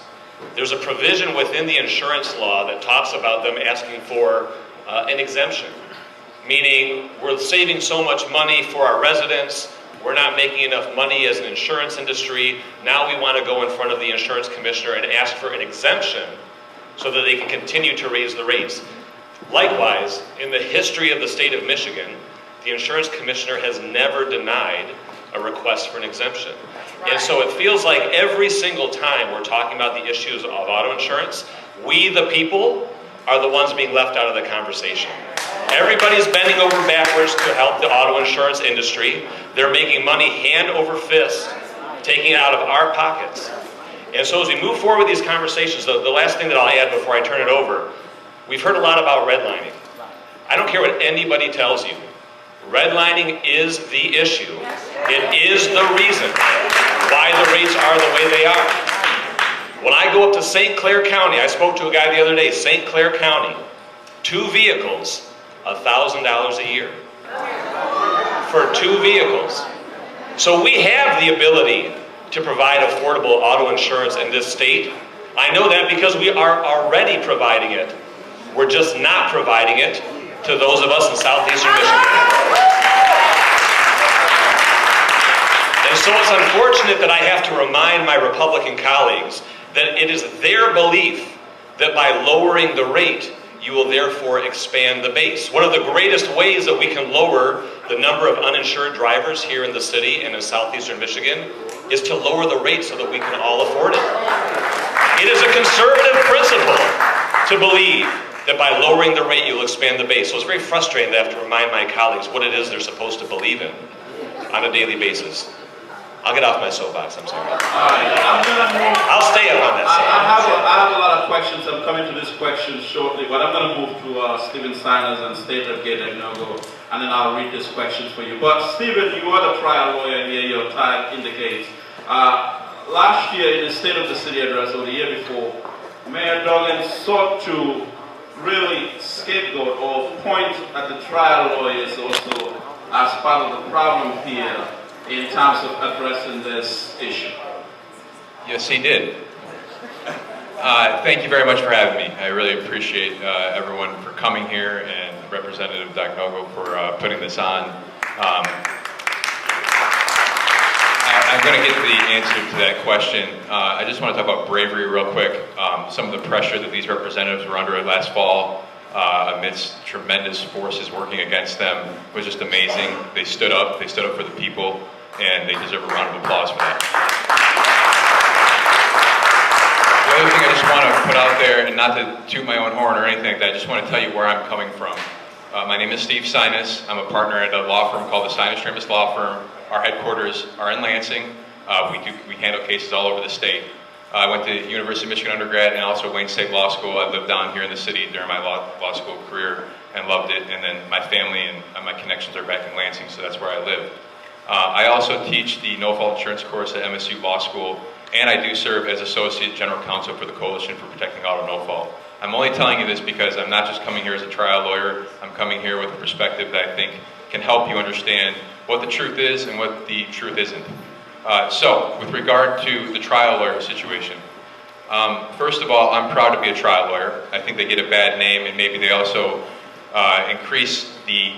there's a provision within the insurance law that talks about them asking for an exemption, meaning we're saving so much money for our residents, we're not making enough money as an insurance industry, now we want to go in front of the insurance commissioner and ask for an exemption so that they can continue to raise the rates. Likewise, in the history of the state of Michigan, the insurance commissioner has never denied a request for an exemption. Right. And so it feels like every single time we're talking about the issues of auto insurance, we the people are the ones being left out of the conversation. Everybody's bending over backwards to help the auto insurance industry. They're making money hand over fist, taking it out of our pockets. And so as we move forward with these conversations, the last thing that I'll add before I turn it over, we've heard a lot about redlining. I don't care what anybody tells you. Redlining is the issue. It is the reason why the rates are the way they are. When I go up to St. Clair County, I spoke to a guy the other day, St. Clair County, 2 vehicles, $1,000 a year. For 2 vehicles. So we have the ability to provide affordable auto insurance in this state. I know that because we are already providing it. We're just not providing it to those of us in southeastern Michigan. And so it's unfortunate that I have to remind my Republican colleagues that it is their belief that by lowering the rate, you will therefore expand the base. One of the greatest ways that we can lower the number of uninsured drivers here in the city and in southeastern Michigan is to lower the rate so that we can all afford it. It is a conservative principle to believe that by lowering the rate, you'll expand the base. So it's very frustrating to have to remind my colleagues what it is they're supposed to believe in on a daily basis. I'll get off my soapbox, I'm sorry. I'll stay up on that side. I have a lot of questions. I'm coming to this question shortly, but I'm going to move to Stephen Siners and State Rep Gay Dagnogo, and then I'll read this question for you. But Stephen, you are the trial lawyer here, your time indicates. Last year in the State of the City address, or the year before, Mayor Duggan sought to really scapegoat or point at the trial lawyers also as part of the problem here in terms of addressing this issue? Yes, he did. Thank you very much for having me. I really appreciate everyone for coming here and Representative Dagnogo for putting this on. I'm going to get to the answer to that question. I just want to talk about bravery real quick. Some of the pressure that these representatives were under last fall amidst tremendous forces working against them was just amazing. They stood up for the people, and they deserve a round of applause for that. The other thing I just want to put out there, and not to toot my own horn or anything like that, I just want to tell you where I'm coming from. My name is Steve Sinus. I'm a partner at a law firm called the Sinus Tramis Law Firm. Our headquarters are in Lansing. We handle cases all over the state. I went to University of Michigan undergrad and also Wayne State Law School. I lived down here in the city during my law school career and loved it. And then my family and my connections are back in Lansing, so that's where I live. I also teach the no-fault insurance course at MSU Law School, and I do serve as Associate General Counsel for the Coalition for Protecting Auto No-Fault. I'm only telling you this because I'm not just coming here as a trial lawyer. I'm coming here with a perspective that I think can help you understand what the truth is and what the truth isn't. So, with regard to the trial lawyer situation, first of all, I'm proud to be a trial lawyer. I think they get a bad name, and maybe they also increase the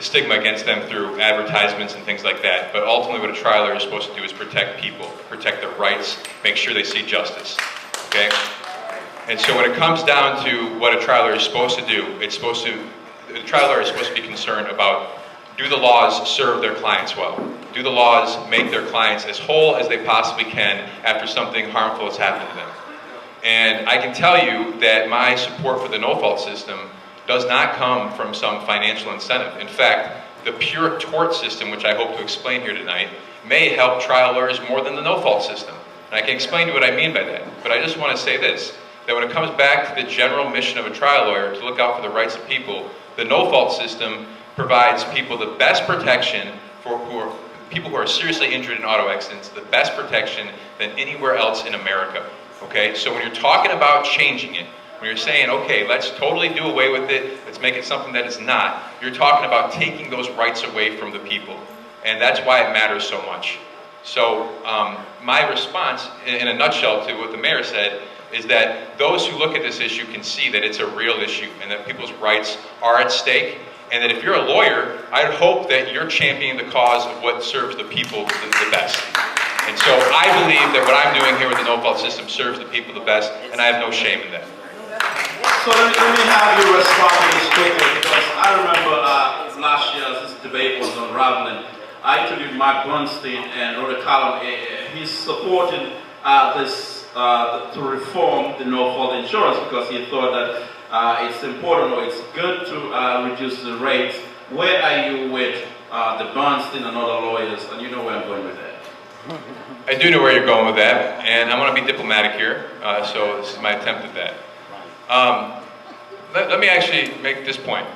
stigma against them through advertisements and things like that. But ultimately, what a trial lawyer is supposed to do is protect people, protect their rights, make sure they see justice. Okay? And so, when it comes down to what a trial lawyer is supposed to do, the trial lawyer is supposed to be concerned about, do the laws serve their clients well? Do the laws make their clients as whole as they possibly can after something harmful has happened to them? And I can tell you that my support for the no-fault system does not come from some financial incentive. In fact, the pure tort system, which I hope to explain here tonight, may help trial lawyers more than the no-fault system. And I can explain to you what I mean by that. But I just want to say this, that when it comes back to the general mission of a trial lawyer to look out for the rights of people, the no-fault system provides people the best protection for people who are seriously injured in auto accidents, the best protection than anywhere else in America. Okay, so when you're talking about changing it, when you're saying, okay, let's totally do away with it, let's make it something that is not, you're talking about taking those rights away from the people. And that's why it matters so much. So my response, in a nutshell, to what the mayor said, is that those who look at this issue can see that it's a real issue and that people's rights are at stake. And that if you're a lawyer, I'd hope that you're championing the cause of what serves the people the best. And so I believe that what I'm doing here with the no-fault system serves the people the best, and I have no shame in that. So let me have you respond to this quickly, because I remember last year as this debate was unraveling, I interviewed Mark Bernstein and wrote a column. He's supporting this to reform the no-fault insurance because he thought that it's important or it's good to reduce the rates. Where are you with the Bernstein and other lawyers? And you know where I'm going with that. I do know where you're going with that, and I want to be diplomatic here, so this is my attempt at that. Let me actually make this point.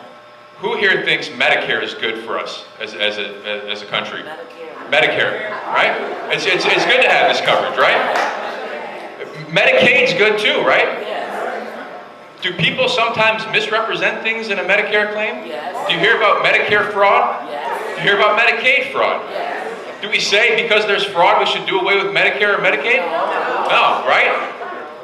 Who here thinks Medicare is good for us as a country? Medicare, right? It's good to have this coverage, right? Medicaid's good too, right? Do people sometimes misrepresent things in a Medicare claim? Yes. Do you hear about Medicare fraud? Yes. Do you hear about Medicaid fraud? Yes. Do we say because there's fraud we should do away with Medicare or Medicaid? No, right?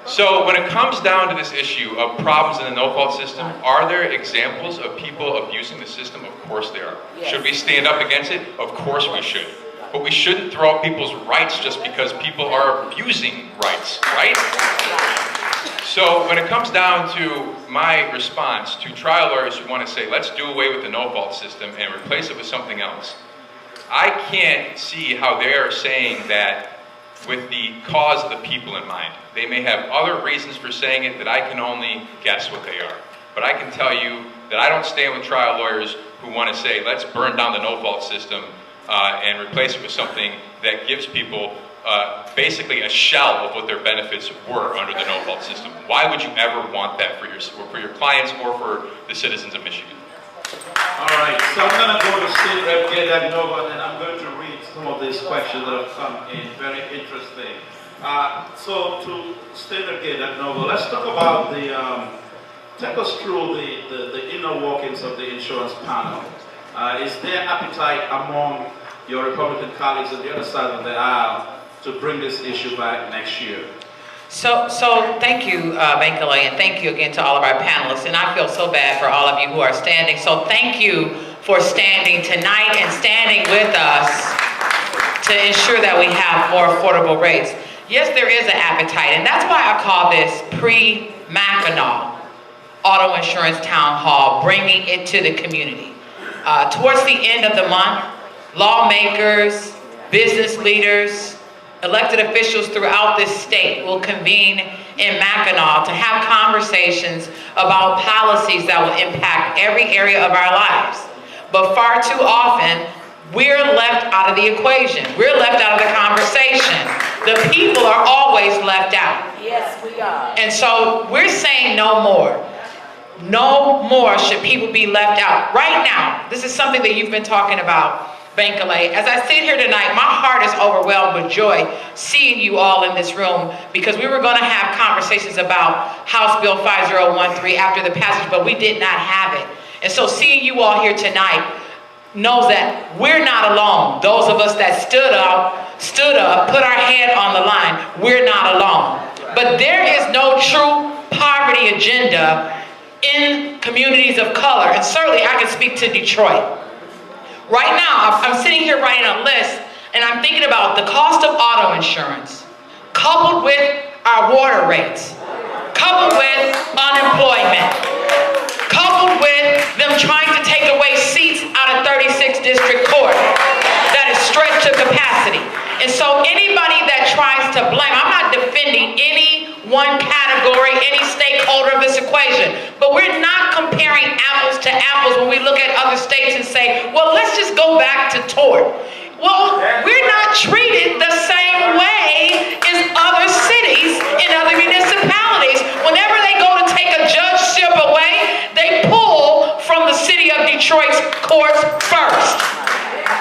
So when it comes down to this issue of problems in the no-fault system, are there examples of people abusing the system? Of course there are. Yes. Should we stand up against it? Of course we should. But we shouldn't throw out people's rights just because people are abusing rights, right? So when it comes down to my response to trial lawyers who want to say, let's do away with the no-fault system and replace it with something else, I can't see how they are saying that with the cause of the people in mind. They may have other reasons for saying it that I can only guess what they are. But I can tell you that I don't stand with trial lawyers who want to say, let's burn down the no-fault system and replace it with something that gives people basically a shell of what their benefits were under the no-fault system. Why would you ever want that for your clients or for the citizens of Michigan? All right, so I'm going to go to State Rep Dagnogo, and I'm going to read some of these questions that have come in. Very interesting. So to State Rep Dagnogo, let's talk about take us through the inner workings of the insurance panel. Is there appetite among your Republican colleagues on the other side of the aisle to bring this issue back next year? So thank you, Bankole, and thank you again to all of our panelists. And I feel so bad for all of you who are standing. So thank you for standing tonight and standing with us to ensure that we have more affordable rates. Yes, there is an appetite, and that's why I call this pre-Mackinac Auto Insurance Town Hall, bringing it to the community. Towards the end of the month, lawmakers, business leaders, elected officials throughout this state will convene in Mackinac to have conversations about policies that will impact every area of our lives. But far too often, we're left out of the equation. We're left out of the conversation. The people are always left out. Yes, we are. And so we're saying no more. No more should people be left out. Right now, this is something that you've been talking about, Bankole. As I sit here tonight, my heart is overwhelmed with joy seeing you all in this room, because we were going to have conversations about House Bill 5013 after the passage, but we did not have it. And so seeing you all here tonight knows that we're not alone. Those of us that stood up, put our head on the line, we're not alone. But there is no true poverty agenda in communities of color, and certainly I can speak to Detroit. Right now, I'm sitting here writing a list, and I'm thinking about the cost of auto insurance, coupled with our water rates, coupled with unemployment, coupled with them trying to take away seats out of 36 District Court that is stretched to capacity. And so anybody that tries to blame, I'm not defending any one category, any stakeholder of this equation, but we're not comparing apples to apples when we look at other states and say, well, let's just go back to tort. Well, we're not treated the same way as other cities in other municipalities. Whenever they go to take a judgeship away, they pull from the city of Detroit's courts first.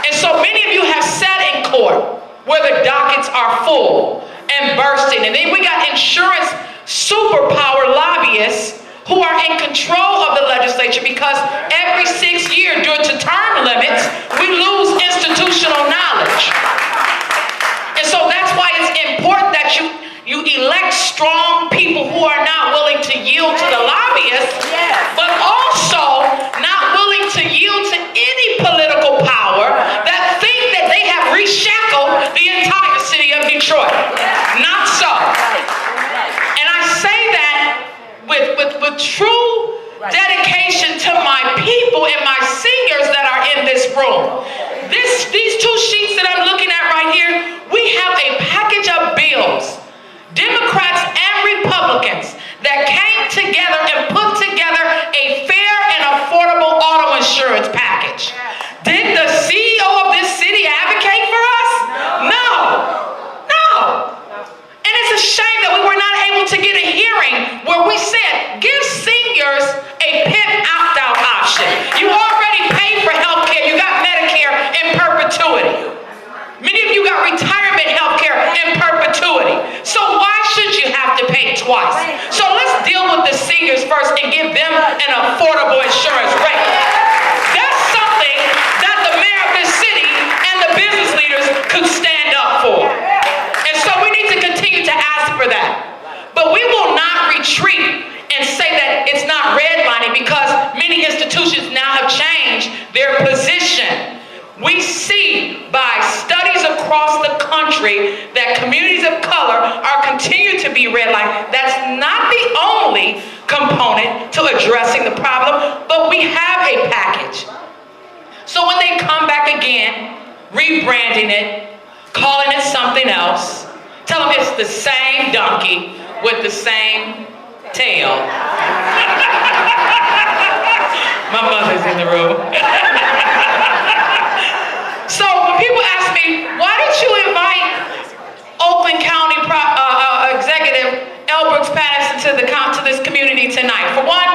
And so many of you have sat in court where the dockets are full and bursting. And then we got insurance superpower lobbyists who are in control of the legislature, because every 6 years due to term limits, we lose institutional knowledge. And so that's why it's important that you elect strong people who are not willing to yield to the lobbyists, but also not willing to yield to any political power that think that they have reshackled the entire city of Detroit. Not so. And I say that with true dedication to my people and my seniors that are in this room. These two sheets that I'm looking at right here, we have a package of bills, Democrats and Republicans, that came together and put together a fair and affordable auto insurance package. Did the CEO of this city advocate for us? No. And it's a shame that we were not able to get a hearing where we said, give seniors a PIP opt-out option. You already paid for health care. You got Medicare in perpetuity. Many of you got retirement health care in perpetuity. So why should you have to pay twice? So let's deal with the seniors first and give them an affordable insurance rate. That's something that the mayor of this city and the business leaders could stand up for. And so we need to continue to ask for that. But we will not retreat and say that it's not redlining, because many institutions now have changed their position. We see by studies across the country that communities of color are continuing to be redlined. That's not the only component to addressing the problem, but we have a package. So when they come back again, rebranding it, calling it something else, tell them it's the same donkey with the same tail. My mother's in the room. So when people ask me, why did you invite Oakland County Executive L. Brooks Patterson to this community tonight? For one,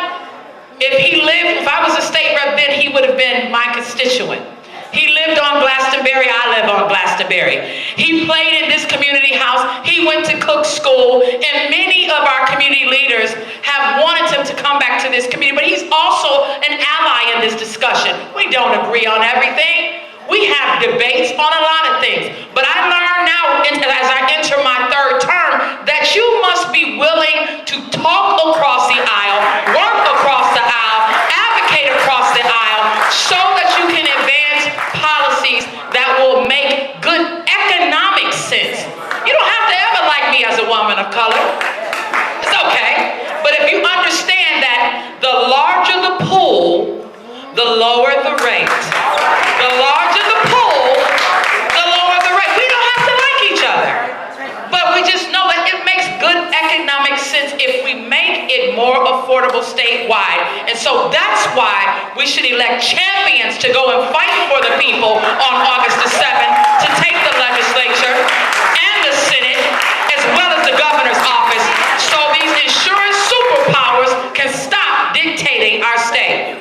if I was a state rep then, he would have been my constituent. He lived on Glastonbury, I live on Glastonbury. He played in this community house, he went to Cook School, and many of our community leaders have wanted him to come back to this community, but he's also an ally in this discussion. We don't agree on everything. We have debates on a lot of things. But I learned now, as I enter my third term, that you must be willing to talk across the aisle, work across the aisle, advocate across the aisle, so that you can advance policies that will make good economic sense. You don't have to ever like me as a woman of color. It's okay. But if you understand that the larger the pool, the lower the rate. The larger the pool, the lower the rate. We don't have to like each other. But we just know that it makes good economic sense if we make it more affordable statewide. And so that's why we should elect champions to go and fight for the people on August the 7th to take the legislature and the Senate, as well as the governor's office, so these insurance superpowers can stop dictating our state.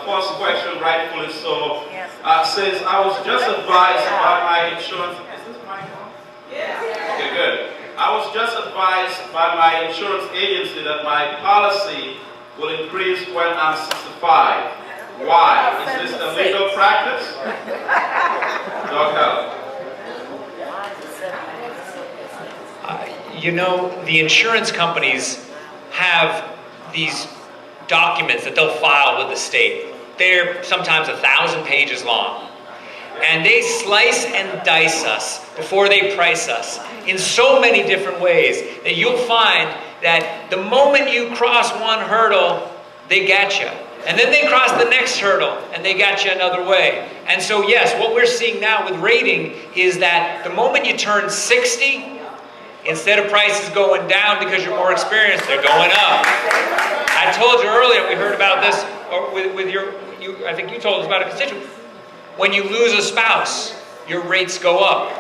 First question, rightfully so, says, I was just advised by my insurance, is this mic on? Yeah. Okay, good. I was just advised by my insurance agency that my policy will increase when I'm 65. Why? Is this a legal practice? Dog help. You know, the insurance companies have these documents that they'll file with the state. They're sometimes 1,000 pages long. And they slice and dice us before they price us in so many different ways that you'll find that the moment you cross one hurdle, they got you. And then they cross the next hurdle and they got you another way. And so yes, what we're seeing now with rating is that the moment you turn 60, instead of prices going down because you're more experienced, they're going up. I told you earlier, we heard about this I think you told us about a constituent. When you lose a spouse, your rates go up.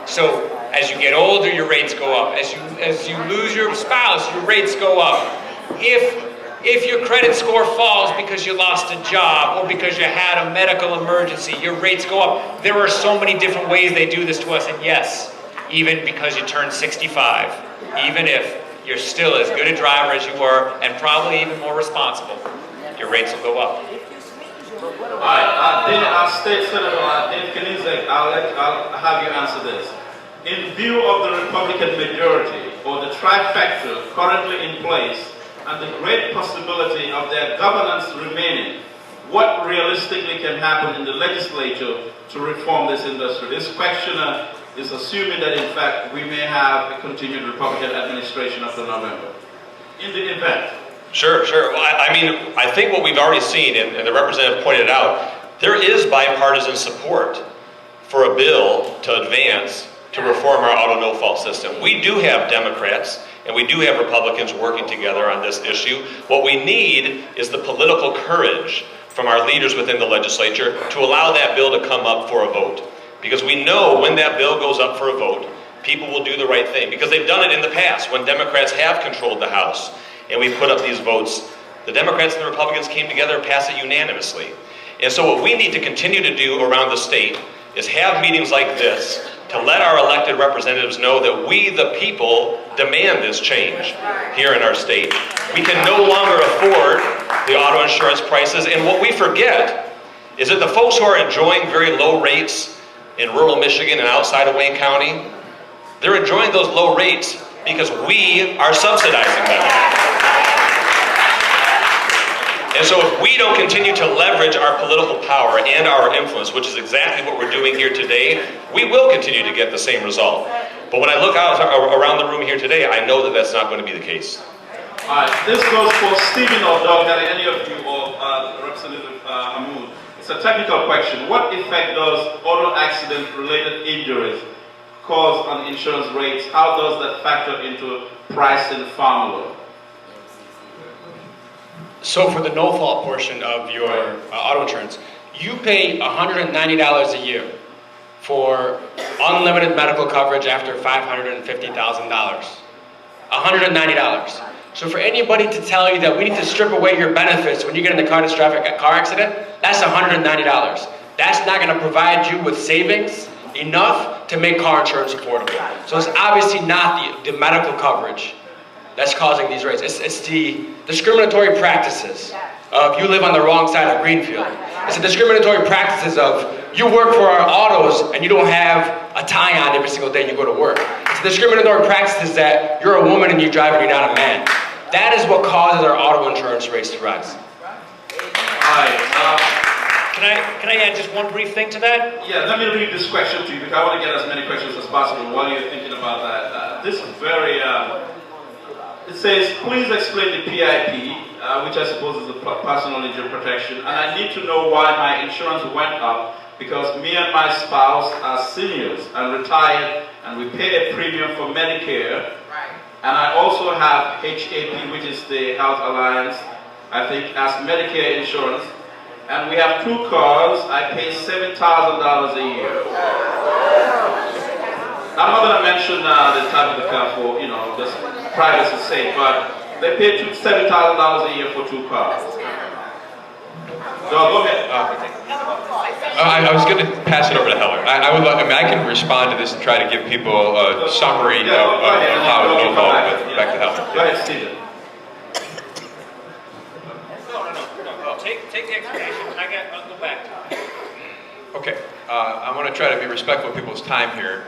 So as you get older, your rates go up. As you lose your spouse, your rates go up. If your credit score falls because you lost a job or because you had a medical emergency, your rates go up. There are so many different ways they do this to us, and yes, even because you turn 65, even if you're still as good a driver as you were and probably even more responsible, your rates will go up. All right, State Senator Dave Kinizek, I'll have you answer this. In view of the Republican majority, or the trifecta currently in place, and the great possibility of their governance remaining, what realistically can happen in the legislature to reform this industry? This questioner is assuming that, in fact, we may have a continued Republican administration after November. In the event. Sure. Well, I think what we've already seen, and the representative pointed out, there is bipartisan support for a bill to advance to reform our auto no-fault system. We do have Democrats and we do have Republicans working together on this issue. What we need is the political courage from our leaders within the legislature to allow that bill to come up for a vote. Because we know when that bill goes up for a vote, people will do the right thing. Because they've done it in the past when Democrats have controlled the House and we put up these votes. The Democrats and the Republicans came together and passed it unanimously. And so what we need to continue to do around the state is have meetings like this to let our elected representatives know that we, the people, demand this change here in our state. We can no longer afford the auto insurance prices, and what we forget is that the folks who are enjoying very low rates in rural Michigan and outside of Wayne County, they're enjoying those low rates because we are subsidizing them. And so if we don't continue to leverage our political power and our influence, which is exactly what we're doing here today, we will continue to get the same result. But when I look out around the room here today, I know that that's not going to be the case. All right, this goes for Stephen or Doug, any of you, or Representative Hamoud. It's a technical question. What effect does auto accident-related injuries cause on insurance rates? How does that factor into pricing formula? So for the no-fault portion of your auto insurance, you pay $190 a year for unlimited medical coverage after $550,000. $190. So for anybody to tell you that we need to strip away your benefits when you get in a car accident, that's $190. That's not going to provide you with savings enough to make car insurance affordable. So it's obviously not the medical coverage that's causing these rates. It's the discriminatory practices of you live on the wrong side of Greenfield. It's the discriminatory practices of you work for our autos and you don't have a tie on every single day you go to work. It's the discriminatory practices that you're a woman and you drive and you're not a man. That is what causes our auto insurance rates to rise. Can I add just one brief thing to that? Yeah, let me read this question to you because I want to get as many questions as possible while you're thinking about that. This is very, it says, please explain the PIP, which I suppose is the personal injury protection, and I need to know why my insurance went up because me and my spouse are seniors and retired and we pay a premium for Medicare. Right. And I also have HAP, which is the Health Alliance, I think, as Medicare insurance. And we have 2 cars. I pay $7,000 a year. I'm not going to mention the type of the car for, you know, just privacy's sake, but they pay $7,000 a year for 2 cars. So go ahead. I was going to pass it over to Heller. I would. I mean, I can respond to this and try to give people a summary of how it evolved. But back to Heller. Go ahead, Stephen. No. Take the explanation. I'll go back to it. Okay, I want to try to be respectful of people's time here.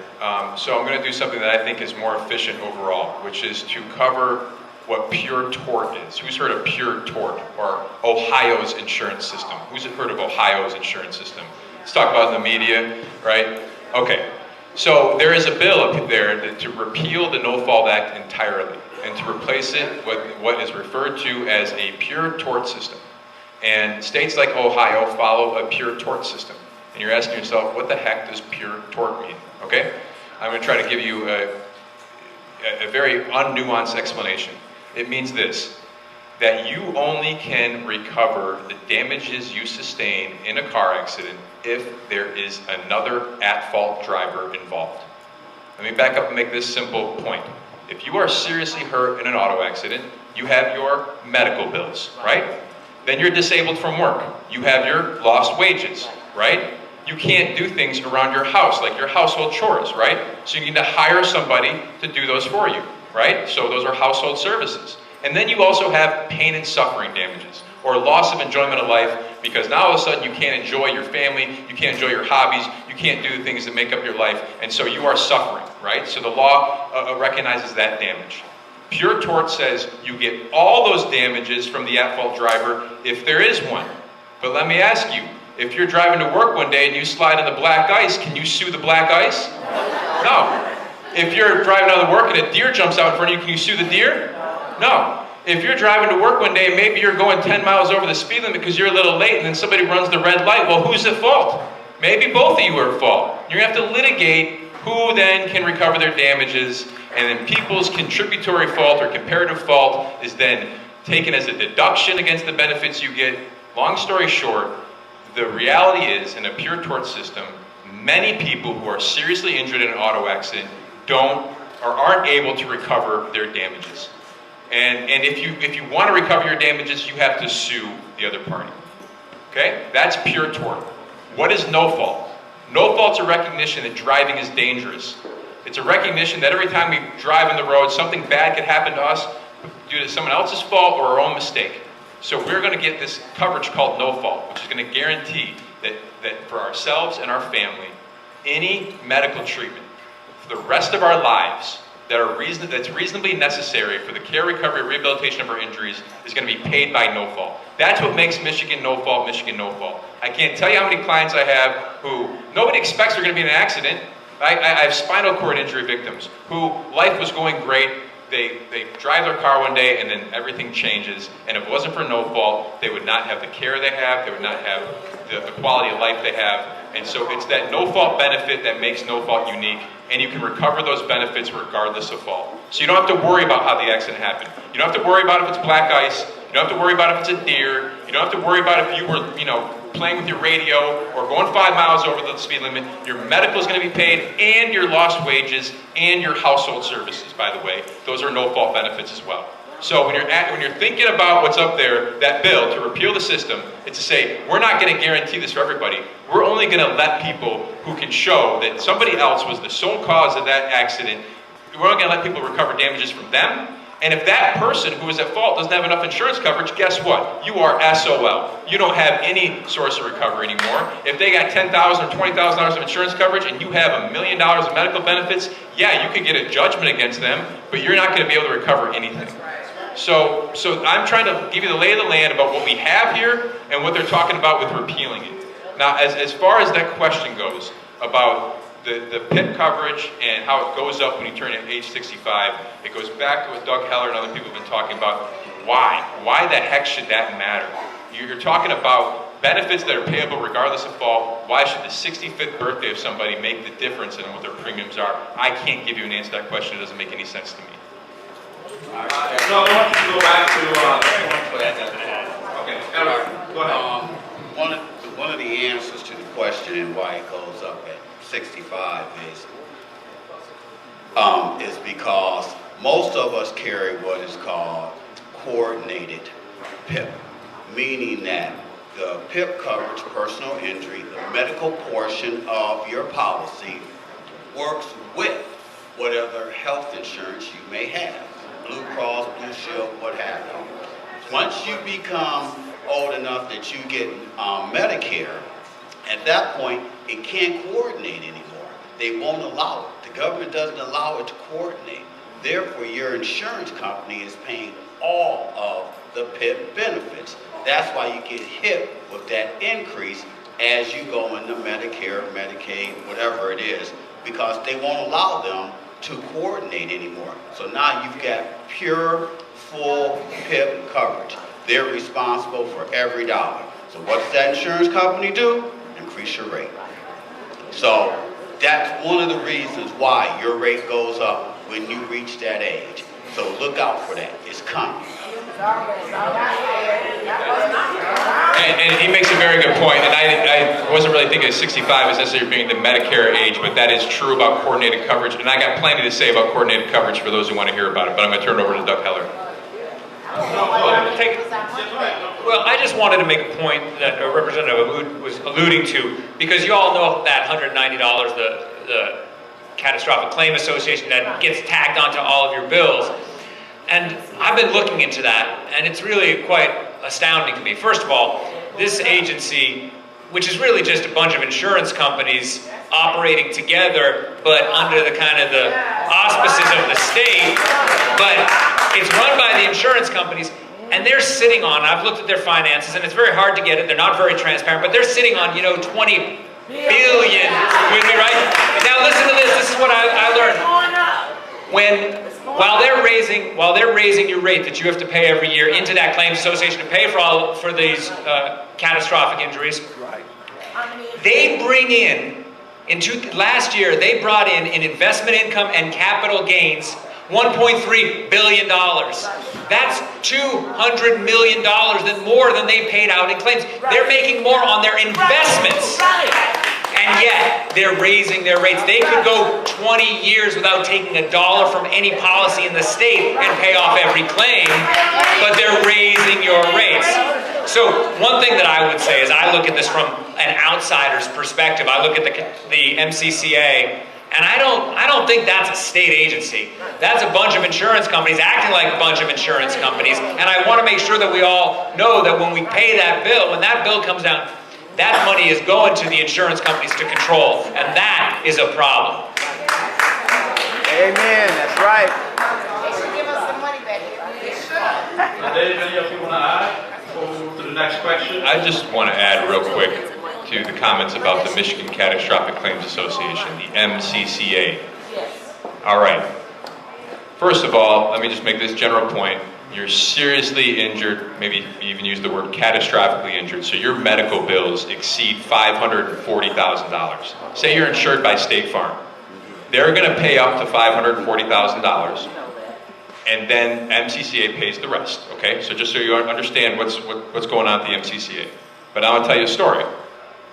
So I'm going to do something that I think is more efficient overall, which is to cover what pure tort is. Who's heard of pure tort or Ohio's insurance system? Who's heard of Ohio's insurance system? Let's talk about it in the media, right? Okay, so there is a bill up there to repeal the No-Fault Act entirely and to replace it with what is referred to as a pure tort system. And states like Ohio follow a pure tort system. And you're asking yourself, what the heck does pure tort mean? Okay? I'm going to try to give you a very unnuanced explanation. It means this, that you only can recover the damages you sustain in a car accident if there is another at-fault driver involved. Let me back up and make this simple point. If you are seriously hurt in an auto accident, you have your medical bills, right? Then you're disabled from work. You have your lost wages, right? You can't do things around your house, like your household chores, right? So you need to hire somebody to do those for you, right? So those are household services. And then you also have pain and suffering damages, or loss of enjoyment of life, because now all of a sudden you can't enjoy your family, you can't enjoy your hobbies, you can't do the things that make up your life, and so you are suffering, right? So the law recognizes that damage. Pure tort says you get all those damages from the at-fault driver if there is one. But let me ask you, if you're driving to work one day and you slide on the black ice, can you sue the black ice? No. If you're driving out of work and a deer jumps out in front of you, can you sue the deer? No. If you're driving to work one day and maybe you're going 10 miles over the speed limit because you're a little late and then somebody runs the red light, well, who's at fault? Maybe both of you are at fault. You're going to have to litigate who then can recover their damages, and then people's contributory fault or comparative fault is then taken as a deduction against the benefits you get. Long story short, the reality is, in a pure tort system, many people who are seriously injured in an auto accident don't or aren't able to recover their damages. And if you want to recover your damages, you have to sue the other party. Okay? That's pure tort. What is no fault? No fault's a recognition that driving is dangerous. It's a recognition that every time we drive on the road, something bad could happen to us due to someone else's fault or our own mistake. So we're going to get this coverage called no fault, which is going to guarantee that for ourselves and our family, any medical treatment for the rest of our lives that's reasonably necessary for the care, recovery, and rehabilitation of our injuries is going to be paid by no fault. That's what makes Michigan no fault, Michigan no fault. I can't tell you how many clients I have who nobody expects they're going to be in an accident. I have spinal cord injury victims who life was going great. They drive their car one day and then everything changes. And if it wasn't for no fault, they would not have the care they have. They would not have the quality of life they have. And so it's that no fault benefit that makes no fault unique. And you can recover those benefits regardless of fault. So you don't have to worry about how the accident happened. You don't have to worry about if it's black ice. You don't have to worry about if it's a deer. You don't have to worry about if you were, playing with your radio or going 5 miles over the speed limit. Your medical is going to be paid, and your lost wages and your household services, by the way. Those are no-fault benefits as well. So when you're thinking about what's up there, that bill to repeal the system, it's to say, we're not going to guarantee this for everybody. We're only going to let people who can show that somebody else was the sole cause of that accident. We're only going to let people recover damages from them. And if that person who is at fault doesn't have enough insurance coverage, guess what? You are SOL. You don't have any source of recovery anymore. If they got $10,000 or $20,000 of insurance coverage and you have $1 million of medical benefits, yeah, you can get a judgment against them, but you're not going to be able to recover anything. So I'm trying to give you the lay of the land about what we have here and what they're talking about with repealing it. Now, as far as that question goes about the PIP coverage and how it goes up when you turn age 65, it goes back to what Doug Heller and other people have been talking about. Why? Why the heck should that matter? You're talking about benefits that are payable regardless of fault. Why should the 65th birthday of somebody make the difference in what their premiums are? I can't give you an answer to that question. It doesn't make any sense to me. So I want to go back to, okay, Eric, go ahead. One of the answers to the question and why it goes up at 65 is because most of us carry what is called coordinated PIP, meaning that the PIP coverage, personal injury, the medical portion of your policy works with whatever health insurance you may have, Blue Cross, Blue Shield, what have you. Once you become old enough that you get Medicare, at that point, it can't coordinate anymore. They won't allow it. The government doesn't allow it to coordinate. Therefore, your insurance company is paying all of the PIP benefits. That's why you get hit with that increase as you go into Medicare, Medicaid, whatever it is, because they won't allow them to coordinate anymore. So now you've got pure, full PIP coverage. They're responsible for every dollar. So what does that insurance company do? Increase your rate. So that's one of the reasons why your rate goes up when you reach that age. So look out for that. It's coming. And he makes a very good point, and I wasn't really thinking of 65 as necessarily being the Medicare age, but that is true about coordinated coverage, and I got plenty to say about coordinated coverage for those who want to hear about it, but I'm going to turn it over to Doug Heller. Well, I just wanted to make a point that Representative was alluding to, because you all know that $190, the Catastrophic Claim Association, that gets tagged onto all of your bills. And I've been looking into that, and it's really quite astounding to me. First of all, this agency, which is really just a bunch of insurance companies operating together, but under the kind of the auspices of the state, but it's run by the insurance companies, and they're sitting on, I've looked at their finances, and it's very hard to get it, they're not very transparent, but they're sitting on, 20 billion with me, right? Now listen to this is what I learned. While they're raising your rate that you have to pay every year into that claims association to pay for these catastrophic injuries, they bring in last year they brought in investment income and capital gains $1.3 billion. That's $200 million more than they paid out in claims. They're making more on their investments. And yet, they're raising their rates. They could go 20 years without taking a dollar from any policy in the state and pay off every claim, but they're raising your rates. So one thing that I would say is I look at this from an outsider's perspective. I look at the MCCA, and I don't think that's a state agency. That's a bunch of insurance companies acting like a bunch of insurance companies, and I want to make sure that we all know that when we pay that bill, when that bill comes down, that money is going to the insurance companies to control, and that is a problem. Amen, that's right. They should give us some money back. They should. Dave, any of you want to add before we move to the next question? I just want to add real quick to the comments about the Michigan Catastrophic Claims Association, the MCCA. All right. First of all, let me just make this general point. You're seriously injured, maybe even use the word catastrophically injured, so your medical bills exceed $540,000. Say you're insured by State Farm. They're going to pay up to $540,000, and then MCCA pays the rest, okay? So just so you understand what's going on at the MCCA. But I'm going to tell you a story.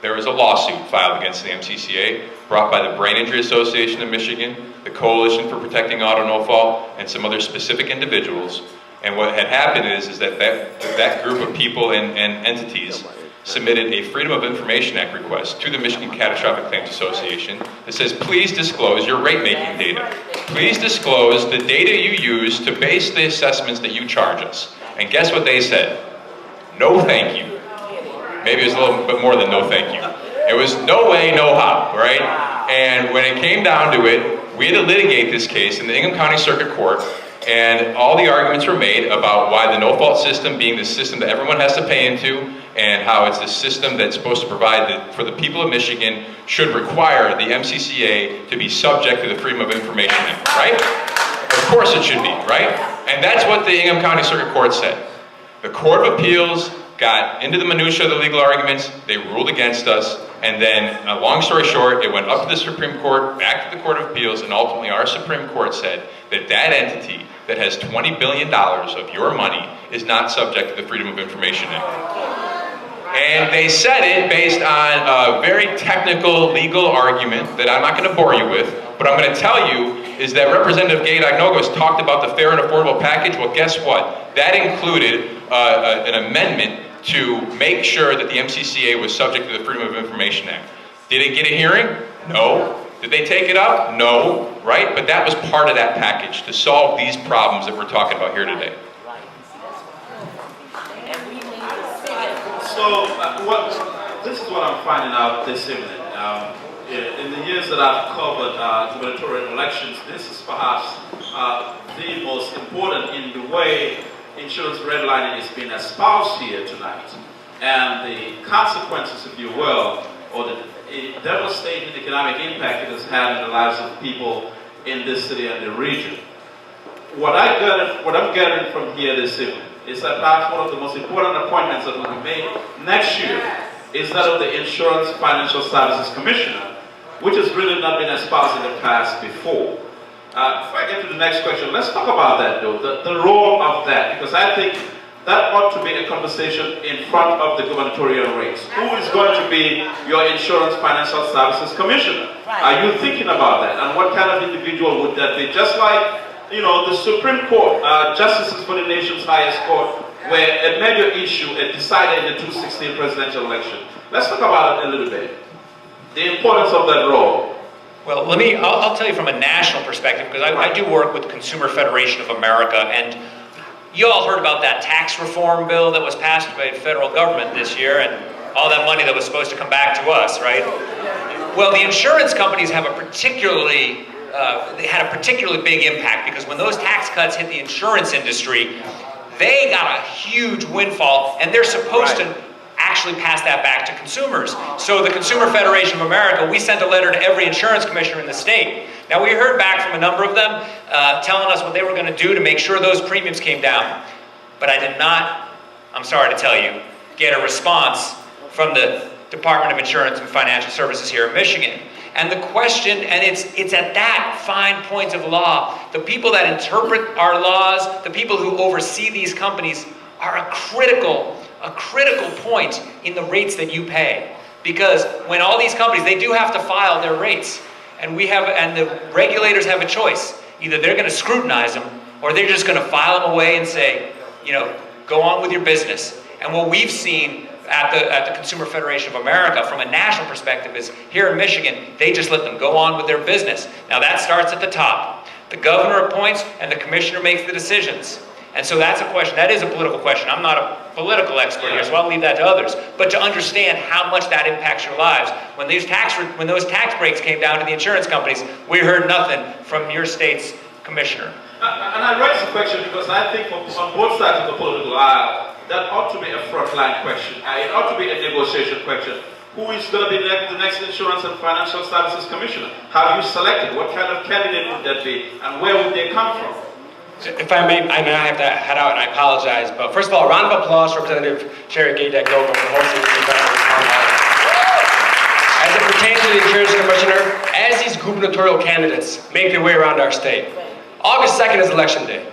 There was a lawsuit filed against the MCCA brought by the Brain Injury Association of Michigan, the Coalition for Protecting Auto No Fault, and some other specific individuals And what had happened is that group of people and entities submitted a Freedom of Information Act request to the Michigan Catastrophic Claims Association that says, please disclose your rate-making data. Please disclose the data you use to base the assessments that you charge us. And guess what they said? No thank you. Maybe it was a little bit more than no thank you. It was no way, no how, right? And when it came down to it, we had to litigate this case in the Ingham County Circuit Court, and all the arguments were made about why the no-fault system, being the system that everyone has to pay into, and how it's the system that's supposed to provide for the people of Michigan, should require the MCCA to be subject to the Freedom of Information Act, right? Of course it should be, right? And that's what the Ingham County Circuit Court said. The Court of Appeals got into the minutia of the legal arguments, they ruled against us, and then, long story short, it went up to the Supreme Court, back to the Court of Appeals, and ultimately our Supreme Court said that that entity that has $20 billion of your money is not subject to the Freedom of Information Act. And they said it based on a very technical legal argument that I'm not going to bore you with, but I'm going to tell you is that Representative Gay Dagnogos talked about the fair and affordable package. Well, guess what? That included an amendment to make sure that the MCCA was subject to the Freedom of Information Act. Did it get a hearing? No. Did they take it up? No. Right? But that was part of that package to solve these problems that we're talking about here today. So, this is what I'm finding out this evening. In the years that I've covered gubernatorial elections, this is perhaps the most important in the way insurance redlining is being espoused here tonight. And the consequences, if you will, or the devastating economic impact it has had in the lives of people in this city and the region. What I'm gathering from here this evening is that perhaps one of the most important appointments that will be made next year is that of the Insurance Financial Services Commissioner, which has really not been espoused in the past before. Before I get to the next question, let's talk about that though, the role of that, because I think that ought to be a conversation in front of the gubernatorial race. Who is going to be your Insurance Financial Services Commissioner? Are you thinking about that? And what kind of individual would that be? Just like, you know, the Supreme Court, justices for the nation's highest court, where a major issue is decided in the 2016 presidential election. Let's talk about it a little bit. The importance of that role. Well, I'll tell you from a national perspective, because I do work with the Consumer Federation of America, and you all heard about that tax reform bill that was passed by the federal government this year, and all that money that was supposed to come back to us, right? Well, the insurance companies have they had a particularly big impact, because when those tax cuts hit the insurance industry, they got a huge windfall, and they're supposed to actually pass that back to consumers. So the Consumer Federation of America, we sent a letter to every insurance commissioner in the state. Now, we heard back from a number of them telling us what they were going to do to make sure those premiums came down. But I did not, I'm sorry to tell you, get a response from the Department of Insurance and Financial Services here in Michigan. And the question, and it's at that fine point of law, the people that interpret our laws, the people who oversee these companies are a critical point in the rates that you pay. Because when all these companies, they do have to file their rates, and the regulators have a choice. Either they're going to scrutinize them, or they're just going to file them away and say, you know, go on with your business. And what we've seen at the Consumer Federation of America from a national perspective is here in Michigan, they just let them go on with their business. Now that starts at the top. The governor appoints and the commissioner makes the decisions. And so that's a question, that is a political question. I'm not a political expert here, so I'll leave that to others. But to understand how much that impacts your lives, when those tax breaks came down to the insurance companies, we heard nothing from your state's commissioner. And I raise the question because I think on both sides of the political aisle, that ought to be a frontline question. It ought to be a negotiation question. Who is going to be the next Insurance and Financial Services Commissioner? Have you selected? What kind of candidate would that be? And where would they come from? If I may, I have to head out and I apologize, but first of all, a round of applause for Representative Sherry Gay Dagnogos for hosting this event at the Town Hall. As it pertains to the Insurance Commissioner, as these gubernatorial candidates make their way around our state, August 2nd is Election Day.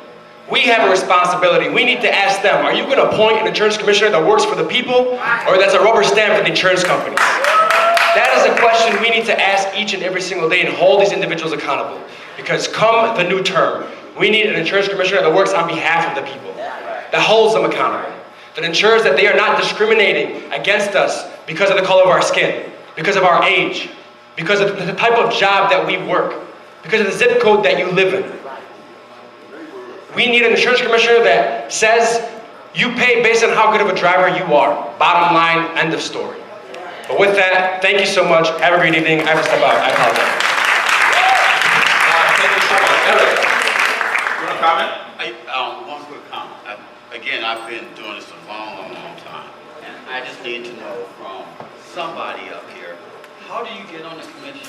We have a responsibility. We need to ask them, are you going to appoint an insurance commissioner that works for the people, or that's a rubber stamp for the insurance companies? That is a question we need to ask each and every single day and hold these individuals accountable. Because come the new term, we need an insurance commissioner that works on behalf of the people. that holds them accountable, that ensures that they are not discriminating against us because of the color of our skin, because of our age, because of the type of job that we work, because of the zip code that you live in. We need an insurance commissioner that says you pay based on how good of a driver you are. Bottom line, end of story. But with that, thank you so much. Have a great evening. I have to step out. I apologize. Thank you so much. Eric, you want to comment? One quick comment. Again, I've been doing this a long time. And I just need to know from somebody up here, how do you get on the commission?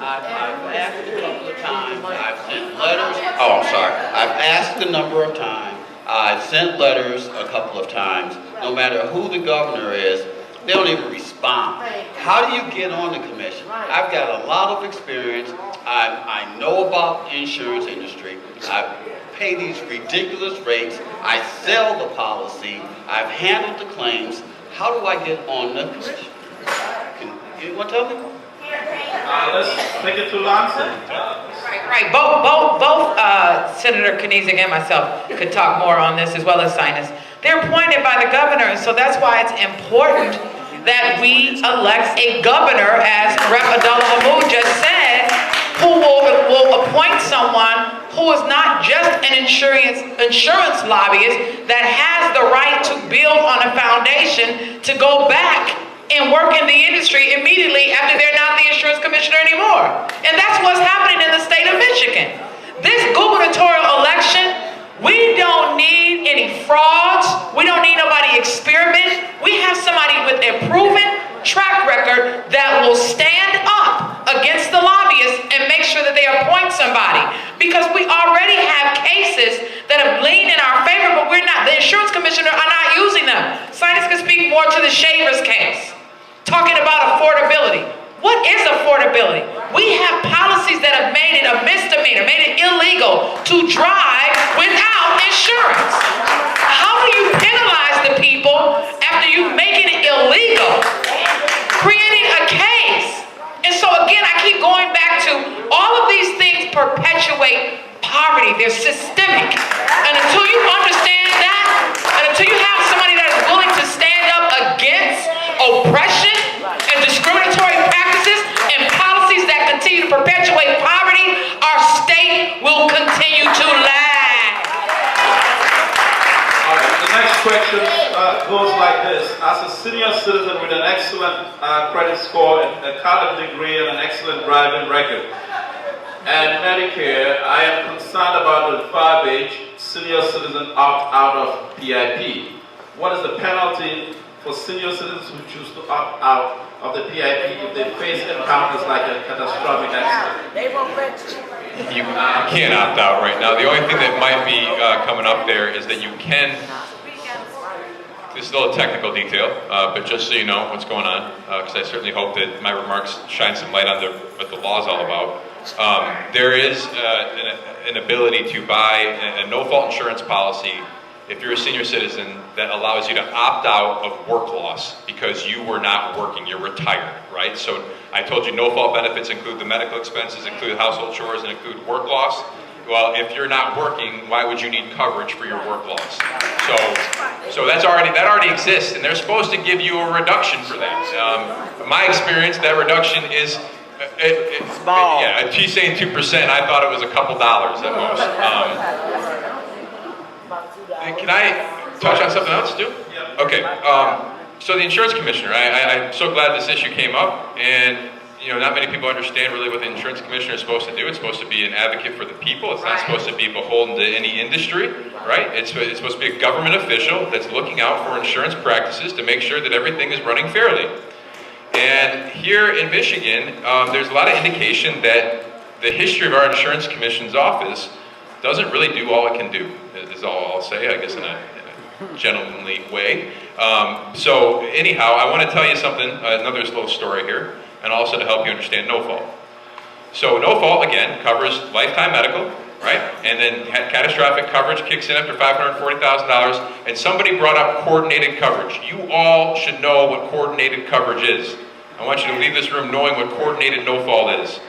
I've asked a couple of times. I've sent letters. Oh, I'm sorry. I've asked a number of times. I've sent letters a couple of times. No matter who the governor is, they don't even respond. How do you get on the commission? I've got a lot of experience. I know about the insurance industry. I pay these ridiculous rates. I sell the policy. I've handled the claims. How do I get on the commission? Can anyone tell me? Let's take it to Lonson. Right. Both Senator Kniezek and myself could talk more on this, as well as Sinus. They're appointed by the governor, and so that's why it's important that we elect a governor, as Rep. Abdullah Mahmood just said, who will appoint someone who is not just an insurance lobbyist that has the right to build on a foundation to go back and work in the industry immediately after they're not the insurance commissioner anymore. And that's what's happening in the state of Michigan. This gubernatorial election, we don't need any frauds. We don't need nobody experiment. We have somebody with a proven track record that will stand up against the lobbyists and make sure that they appoint somebody. Because we already have cases that have leaned in our favor, but we're not. The insurance commissioner are not using them. Sinus can speak more to the Shavers case, talking about affordability. What is affordability? We have policies that have made it a misdemeanor, made it illegal to drive without insurance. How do you penalize the people after you've making it illegal? Creating a case. And so again, I keep going back to all of these things perpetuate poverty. They're systemic. And until you understand that, and until you have somebody that is willing to stand up against oppression and discriminatory practices and policies that continue to perpetuate poverty, our state will continue to lag. All right, the next question goes like this. As a senior citizen with an excellent credit score, a college degree, and an excellent driving record, and Medicare, I am concerned about the 5-age senior citizen opt out of PIP. What is the penalty for senior citizens who choose to opt out of the PIP if they face encounters like a catastrophic accident? They won't let you. You can't opt out right now. The only thing that might be coming up there is that you can, this is still a technical detail, but just so you know what's going on, because I certainly hope that my remarks shine some light on what the law is all about. There is an ability to buy a no-fault insurance policy if you're a senior citizen that allows you to opt out of work loss because you were not working, you're retired, right? So I told you no-fault benefits include the medical expenses, include household chores, and include work loss. Well, if you're not working, why would you need coverage for your work loss? So that already exists, and they're supposed to give you a reduction for that. In my experience, that reduction is small. Yeah, she's saying 2%. I thought it was a couple dollars at most. Can I touch on something else too? Yeah. Okay. So the insurance commissioner, I'm so glad this issue came up, and not many people understand really what the insurance commissioner is supposed to do. It's supposed to be an advocate for the people. It's not supposed to be beholden to any industry, right? It's supposed to be a government official that's looking out for insurance practices to make sure that everything is running fairly. And here in Michigan, there's a lot of indication that the history of our insurance commission's office doesn't really do all it can do, is all I'll say, I guess in a gentlemanly way. So anyhow, I want to tell you something, another little story here, and also to help you understand no fault. So no fault, again, covers lifetime medical, right? And then catastrophic coverage kicks in after $540,000, and somebody brought up coordinated coverage. You all should know what coordinated coverage is. I want you to leave this room knowing what coordinated no fault is.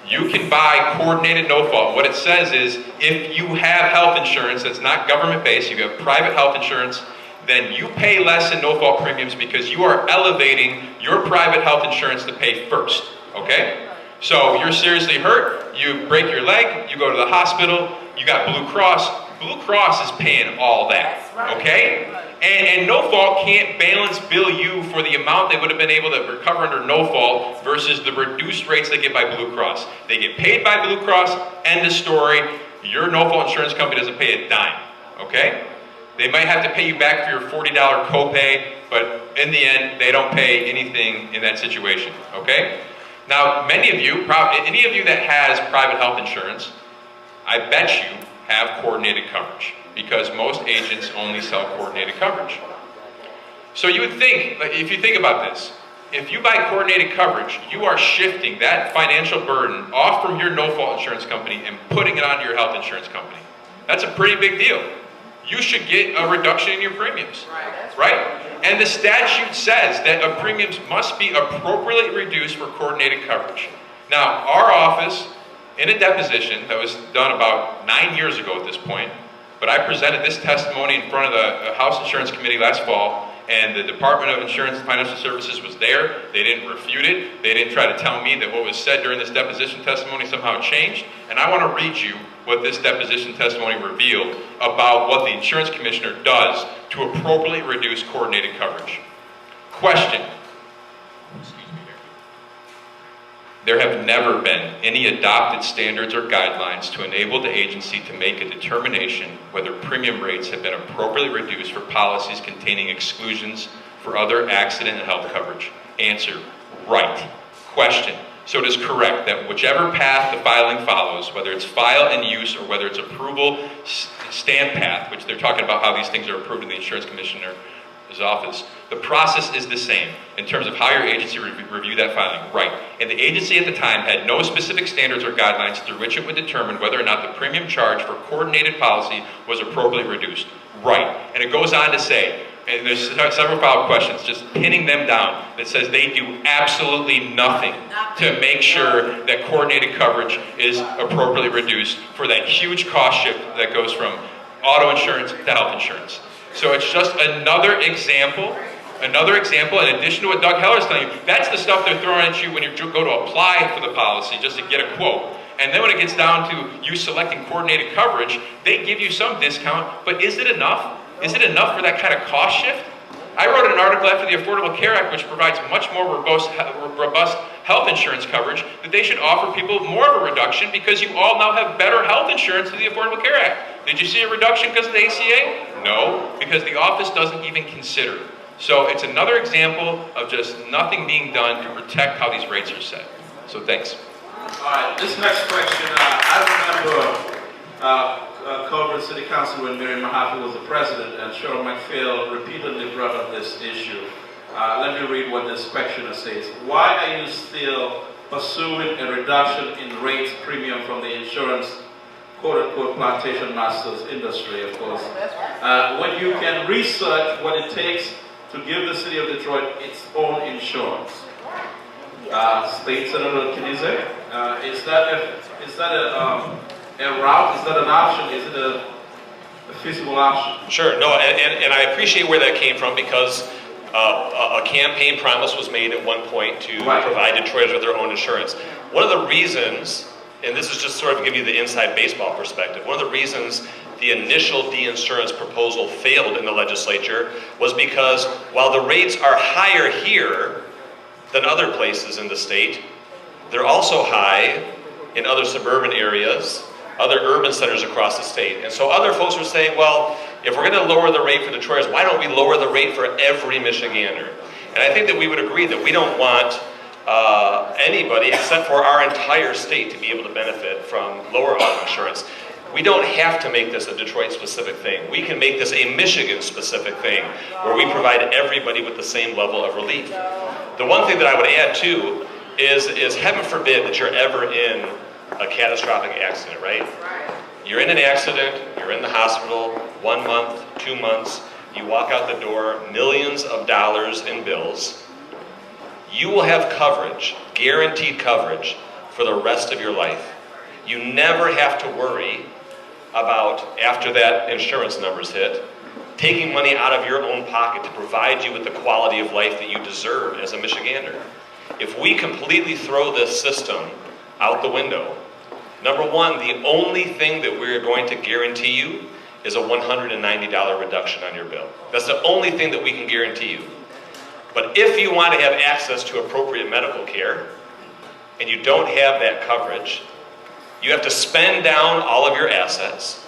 You can buy coordinated no-fault. What it says is, if you have health insurance that's not government-based, you have private health insurance, then you pay less in no-fault premiums because you are elevating your private health insurance to pay first, okay? So you're seriously hurt, you break your leg, you go to the hospital, you got Blue Cross. Blue Cross is paying all that, okay? And no fault can't balance bill you for the amount they would have been able to recover under no fault versus the reduced rates they get by Blue Cross. They get paid by Blue Cross, end of story. Your no fault insurance company doesn't pay a dime, okay? They might have to pay you back for your $40 copay, but in the end, they don't pay anything in that situation, okay? Now, many of you, any of you that has private health insurance, I bet you have coordinated coverage because most agents only sell coordinated coverage. So you would think, like, if you think about this, if you buy coordinated coverage, you are shifting that financial burden off from your no-fault insurance company and putting it onto your health insurance company. That's a pretty big deal. You should get a reduction in your premiums, right? And the statute says that premiums must be appropriately reduced for coordinated coverage. Now, our office, in a deposition that was done about 9 years ago at this point, but I presented this testimony in front of the House Insurance Committee last fall, and the Department of Insurance and Financial Services was there. They didn't refute it. They didn't try to tell me that what was said during this deposition testimony somehow changed. And I want to read you what this deposition testimony revealed about what the insurance commissioner does to appropriately reduce coordinated coverage. Question. There have never been any adopted standards or guidelines to enable the agency to make a determination whether premium rates have been appropriately reduced for policies containing exclusions for other accident and health coverage. Answer, right. Question. So it is correct that whichever path the filing follows, whether it's file and use or whether it's approval stamp path, which they're talking about how these things are approved in the insurance commissioner's office, the process is the same in terms of how your agency review that filing. Right. And the agency at the time had no specific standards or guidelines through which it would determine whether or not the premium charge for coordinated policy was appropriately reduced. Right. And it goes on to say, and there's several follow-up questions, just pinning them down, that says they do absolutely nothing to make sure that coordinated coverage is appropriately reduced for that huge cost shift that goes from auto insurance to health insurance. So it's just another example in addition to what Doug Heller's telling you. That's the stuff they're throwing at you when you go to apply for the policy just to get a quote. And then when it gets down to you selecting coordinated coverage, they give you some discount, but is it enough? Is it enough for that kind of cost shift? I wrote an article after the Affordable Care Act, which provides much more robust health insurance coverage, that they should offer people more of a reduction because you all now have better health insurance through the Affordable Care Act. Did you see a reduction because of the ACA? No, because the office doesn't even consider it. So it's another example of just nothing being done to protect how these rates are set. So thanks. All right, this next question, I remember Culver City Council when Mary Mahaffey was the president, and Cheryl McPhail repeatedly brought up this issue. Let me read what this questioner says. Why are you still pursuing a reduction in rates premium from the insurance quote-unquote plantation masters industry, of course, when you can research what it takes to give the city of Detroit its own insurance? State Senator Kinize, is that a route? Is that an option? Is it a feasible option? Sure, no, and I appreciate where that came from because a campaign promise was made at one point to provide Detroiters with their own insurance. One of the reasons, and this is just sort of give you the inside baseball perspective, one of the reasons the initial de-insurance proposal failed in the legislature was because while the rates are higher here than other places in the state, they're also high in other suburban areas, other urban centers across the state. And so other folks were saying, well, if we're going to lower the rate for Detroiters, why don't we lower the rate for every Michigander? And I think that we would agree that we don't want anybody except for our entire state to be able to benefit from lower auto insurance. We don't have to make this a Detroit-specific thing. We can make this a Michigan-specific thing where we provide everybody with the same level of relief. The one thing that I would add, too, is heaven forbid that you're ever in a catastrophic accident, right? You're in an accident, you're in the hospital, 1 month, 2 months, you walk out the door, millions of dollars in bills. You will have coverage, guaranteed coverage, for the rest of your life. You never have to worry about, after that insurance number's hit, taking money out of your own pocket to provide you with the quality of life that you deserve as a Michigander. If we completely throw this system out the window, number one, the only thing that we're going to guarantee you is a $190 reduction on your bill. That's the only thing that we can guarantee you. But if you want to have access to appropriate medical care, and you don't have that coverage, you have to spend down all of your assets.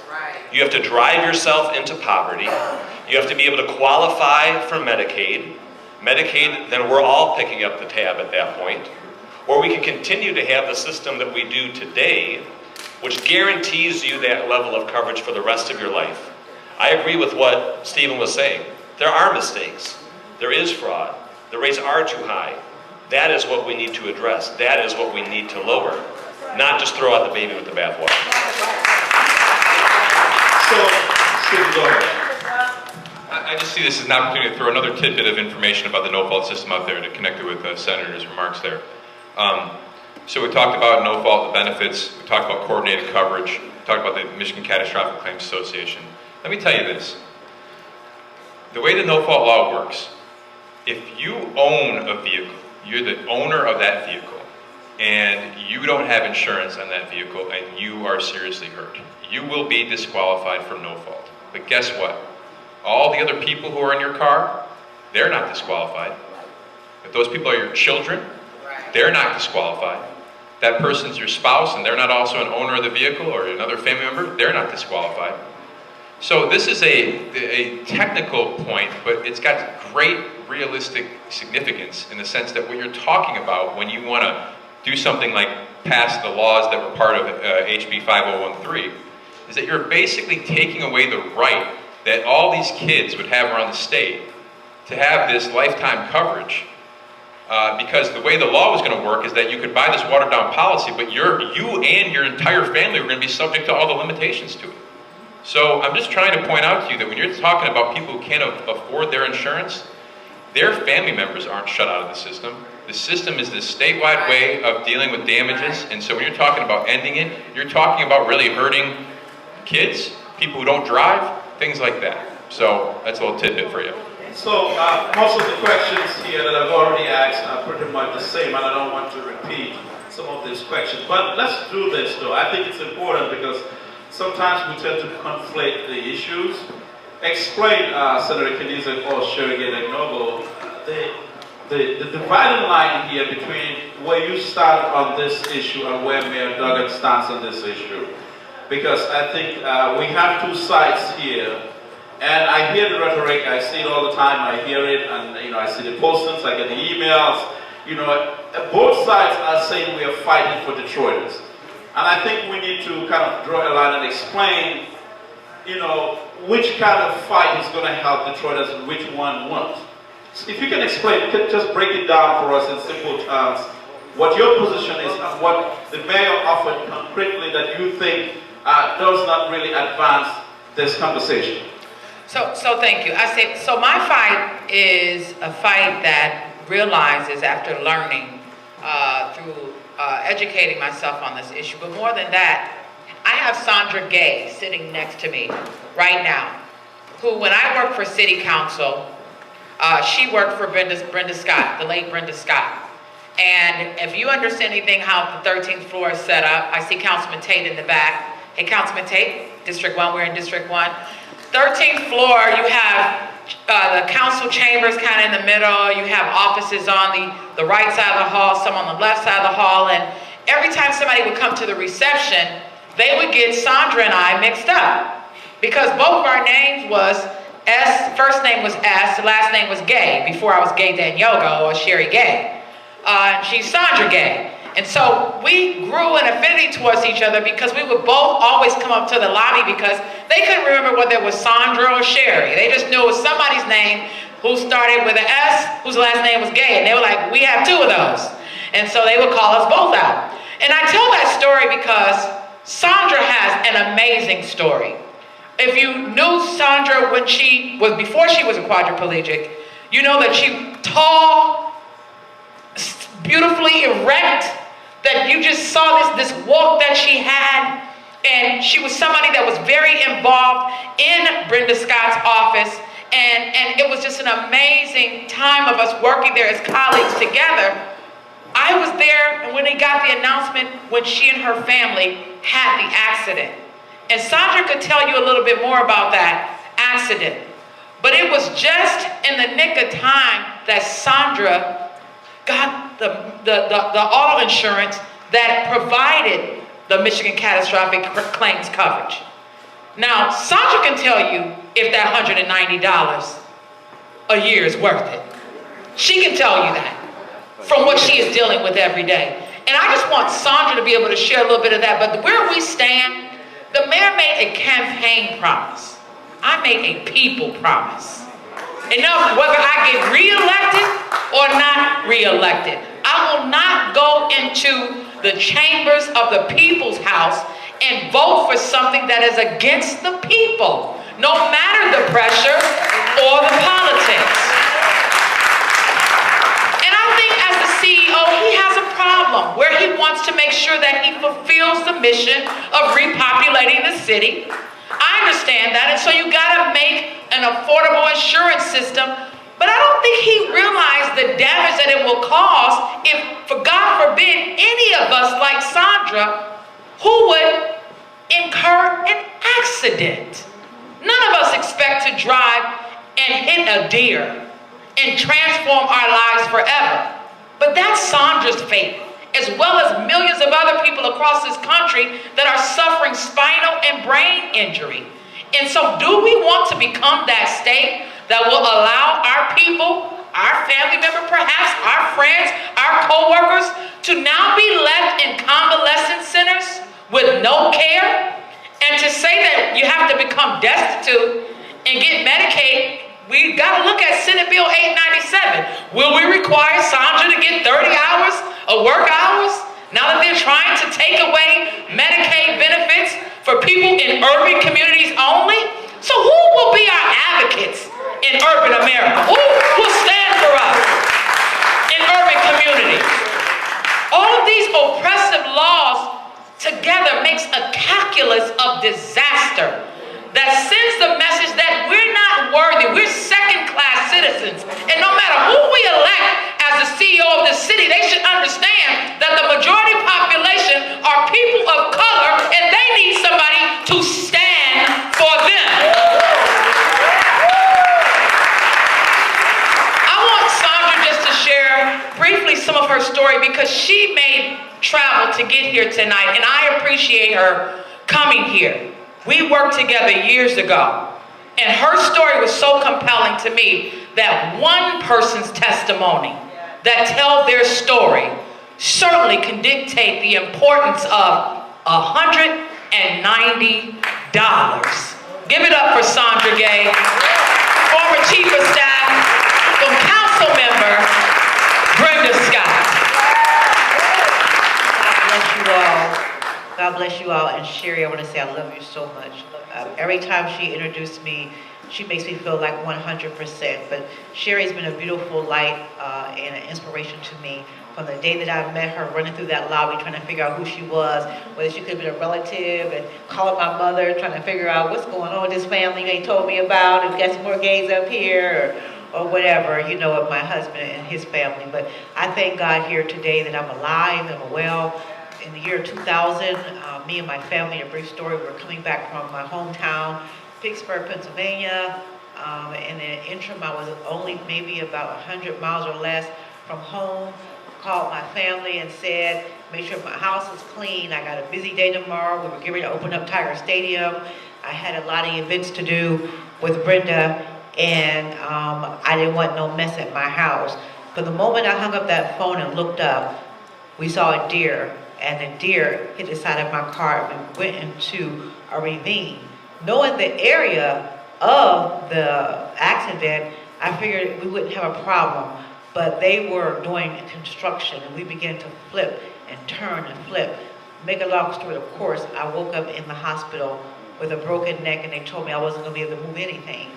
You have to drive yourself into poverty. You have to be able to qualify for Medicaid. Medicaid, then we're all picking up the tab at that point. Or we can continue to have the system that we do today, which guarantees you that level of coverage for the rest of your life. I agree with what Stephen was saying. There are mistakes. There is fraud. The rates are too high. That is what we need to address. That is what we need to lower. Not just throw out the baby with the bathwater. So, Steve, go ahead. I just see this as an opportunity to throw another tidbit of information about the no-fault system out there to connect it with the Senator's remarks there. So we talked about no-fault, the benefits, we talked about coordinated coverage, we talked about the Michigan Catastrophic Claims Association. Let me tell you this. The way the no-fault law works, if you own a vehicle, you're the owner of that vehicle, and you don't have insurance on that vehicle and you are seriously hurt, you will be disqualified from no-fault. But guess what? All the other people who are in your car, they're not disqualified. If those people are your children, they're not disqualified. That person's your spouse and they're not also an owner of the vehicle or another family member, they're not disqualified. So this is a technical point, but it's got great realistic significance in the sense that what you're talking about when you want to do something like pass the laws that were part of HB 5013 is that you're basically taking away the right that all these kids would have around the state to have this lifetime coverage. Because the way the law was going to work is that you could buy this watered down policy, but you and your entire family were going to be subject to all the limitations to it. So I'm just trying to point out to you that when you're talking about people who can't afford their insurance, their family members aren't shut out of the system. The system is this statewide way of dealing with damages, and so when you're talking about ending it, you're talking about really hurting kids, people who don't drive, things like that. So that's a little tidbit for you. So most of the questions here that I've already asked are pretty much the same, and I don't want to repeat some of these questions. But let's do this though. I think it's important because sometimes we tend to conflate the issues. Explain, Senator Kniezek or Sherry Gedegnogo, the dividing line here between where you start on this issue and where Mayor Duggan stands on this issue. Because I think we have two sides here. And I hear the rhetoric, I see it all the time, I hear it, and I see the postings, I get the emails. Both sides are saying we are fighting for Detroiters. And I think we need to kind of draw a line and explain, which kind of fight is going to help Detroiters and which one won't. So if you can explain, just break it down for us in simple terms, what your position is and what the mayor offered concretely that you think does not really advance this conversation. So thank you. So my fight is a fight that realizes after learning through educating myself on this issue, but more than that, I have Sandra Gay sitting next to me right now, who when I worked for city council, she worked for Brenda Scott, the late Brenda Scott. And if you understand anything how the 13th floor is set up, I see Councilman Tate in the back. Hey, Councilman Tate, District 1, we're in District 1. 13th floor, you have the council chambers kind of in the middle. You have offices on the right side of the hall, some on the left side of the hall. And every time somebody would come to the reception, they would get Sandra and I mixed up. Because both of our names was S, first name was S, the last name was Gay, before I was Gay Danyogo or Sherry Gay. She's Sandra Gay. And so we grew an affinity towards each other because we would both always come up to the lobby because they couldn't remember whether it was Sandra or Sherry. They just knew it was somebody's name who started with an S, whose last name was Gay. And they were like, we have two of those. And so they would call us both out. And I tell that story because Sandra has an amazing story. If you knew Sandra before she was a quadriplegic, you know that she tall, beautifully erect, that you just saw this walk that she had. And she was somebody that was very involved in Brenda Scott's office. And it was just an amazing time of us working there as colleagues together. I was there, and when they got the announcement, when she and her family had the accident. And Sandra could tell you a little bit more about that accident. But it was just in the nick of time that Sandra got the auto insurance that provided the Michigan Catastrophic Claims coverage. Now, Sandra can tell you if that $190 a year is worth it. She can tell you that from what she is dealing with every day. And I just want Sandra to be able to share a little bit of that. But where we stand, the mayor made a campaign promise. I made a people promise. And now, whether I get reelected or not reelected, I will not go into the chambers of the people's house and vote for something that is against the people, no matter the pressure or the politics. And I think as the CEO, he has a problem where he wants to make sure that he fulfills the mission of repopulating the city. I understand that, and so you gotta make an affordable insurance system, but I don't think he realized the damage that it will cause if, for God forbid, any of us like Sandra, who would incur an accident. None of us expect to drive and hit a deer and transform our lives forever. But that's Sandra's fate, as well as millions of other people across this country that are suffering spinal and brain injury. And so do we want to become that state that will allow our people, our family member, perhaps our friends, our co-workers, to now be left in convalescent centers with no care? And to say that you have to become destitute and get Medicaid, we've got to look at Senate Bill 897. Will we require Sandra to get 30 hours of work hours now that they're trying to take away Medicaid benefits for people in urban communities only? So who will be our advocates in urban America? Who will stand for us in urban communities? All of these oppressive laws together makes a calculus of disaster that sends the message that we're not worthy, we're second-class citizens. And no matter who we elect as the CEO of the city, they should understand that the majority population are people of color and they need somebody to stand for them. I want Sandra just to share briefly some of her story because she made travel to get here tonight, and I appreciate her coming here. We worked together years ago, and her story was so compelling to me that one person's testimony that tells their story certainly can dictate the importance of $190. Give it up for Sandra Gay, former chief of staff, from council member Brenda Scott. God bless you all. And Sherry, I want to say I love you so much. Every time she introduced me, she makes me feel like 100%. But Sherry's been a beautiful light and an inspiration to me from the day that I met her running through that lobby trying to figure out who she was, whether she could have been a relative, and calling my mother trying to figure out what's going on with this family they told me about, and we got some more gays up here, or whatever, you know, of my husband and his family. But I thank God here today that I'm alive and I'm well. In the year 2000, me and my family, a brief story, we were coming back from my hometown, Pittsburgh, Pennsylvania. In the interim, I was only maybe about 100 miles or less from home. Called my family and said, make sure my house is clean. I got a busy day tomorrow. We were getting ready to open up Tiger Stadium. I had a lot of events to do with Brenda, and I didn't want no mess at my house. But the moment I hung up that phone and looked up, we saw a deer, and the deer hit the side of my car and went into a ravine. Knowing the area of the accident, I figured we wouldn't have a problem, but they were doing construction, and we began to flip and turn and flip. Make a long story, of course, I woke up in the hospital with a broken neck, and they told me I wasn't gonna be able to move anything.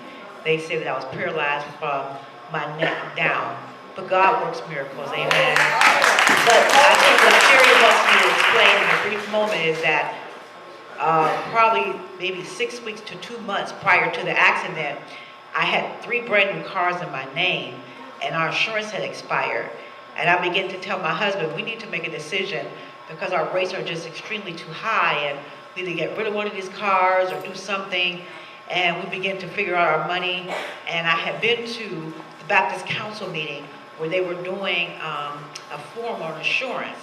They said that I was paralyzed from my neck down. but God works miracles, amen. But I think what Sherry wants me to explain in a brief moment is that probably maybe 6 weeks to 2 months prior to the accident, I had 3 brand new cars in my name, and our insurance had expired. And I began to tell my husband, we need to make a decision because our rates are just extremely too high, and we either get rid of one of these cars or do something. And we began to figure out our money. And I had been to the Baptist Council meeting where they were doing a forum on insurance,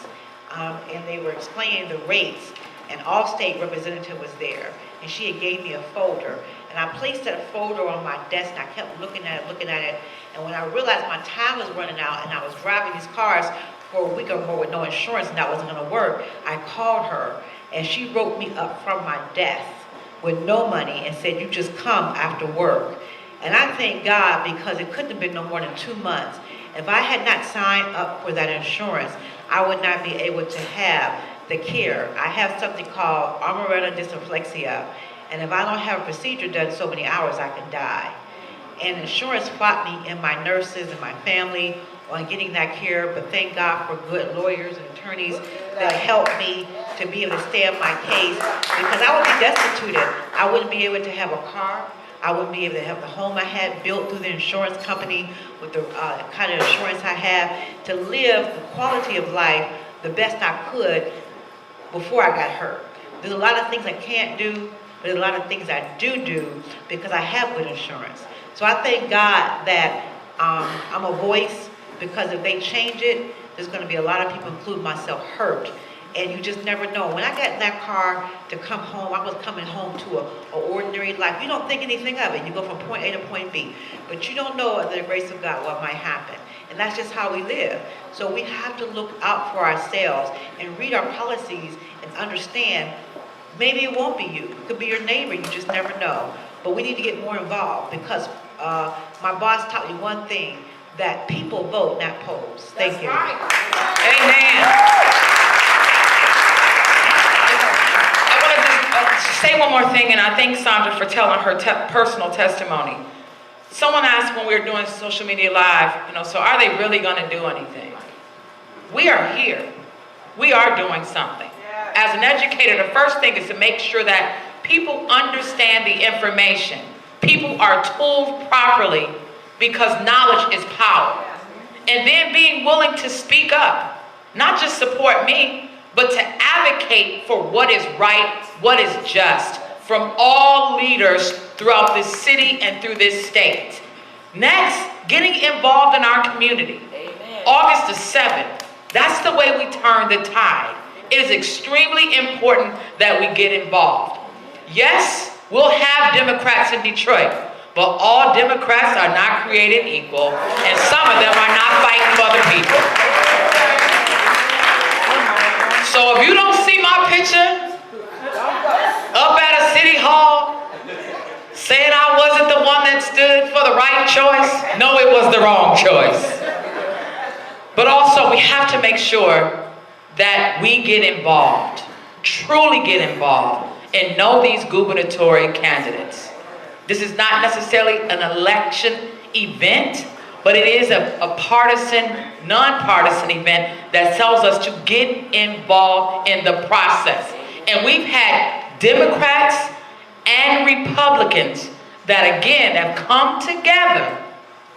and they were explaining the rates. An Allstate representative was there, and she had gave me a folder. And I placed that folder on my desk, and I kept looking at it. And when I realized my time was running out, and I was driving these cars for a week or more with no insurance, and that wasn't gonna work, I called her, and she wrote me up from my desk with no money and said, you just come after work. And I thank God, because it couldn't have been no more than 2 months. If I had not signed up for that insurance, I would not be able to have the care. I have something called armored dysreflexia, and if I don't have a procedure done so many hours, I can die. And insurance fought me and my nurses and my family on getting that care, but thank God for good lawyers and attorneys that helped me to be able to stay on my case, because I would be destituted. I wouldn't be able to have a car. I wouldn't be able to have the home I had built through the insurance company with the kind of insurance I have, to live the quality of life the best I could before I got hurt. There's a lot of things I can't do, but there's a lot of things I do because I have good insurance. So I thank God that I'm a voice, because if they change it, there's going to be a lot of people, including myself, hurt. And you just never know. When I got in that car to come home, I was coming home to an ordinary life. You don't think anything of it. You go from point A to point B. But you don't know, under the grace of God, what might happen. And that's just how we live. So we have to look out for ourselves and read our policies and understand, maybe it won't be you. It could be your neighbor. You just never know. But we need to get more involved, because my boss taught me one thing, that people vote, not polls. Thank you. Right. Amen. I want to just say one more thing, and I thank Sandra for telling her personal testimony. Someone asked when we were doing social media live, so are they really going to do anything? We are here. We are doing something. As an educator, the first thing is to make sure that people understand the information. People are told properly, because knowledge is power. And then being willing to speak up, not just support me, but to advocate for what is right, what is just, from all leaders throughout this city and through this state. Next, getting involved in our community. Amen. August the 7th, that's the way we turn the tide. It is extremely important that we get involved. Yes, we'll have Democrats in Detroit, but all Democrats are not created equal, and some of them are not fighting for the people. So if you don't see my picture up at a city hall saying I wasn't the one that stood for the right choice, no, it was the wrong choice. But also, we have to make sure that we get involved, truly get involved, and know these gubernatorial candidates. This is not necessarily an election event, but it is a partisan, nonpartisan event that tells us to get involved in the process. And we've had Democrats and Republicans that again have come together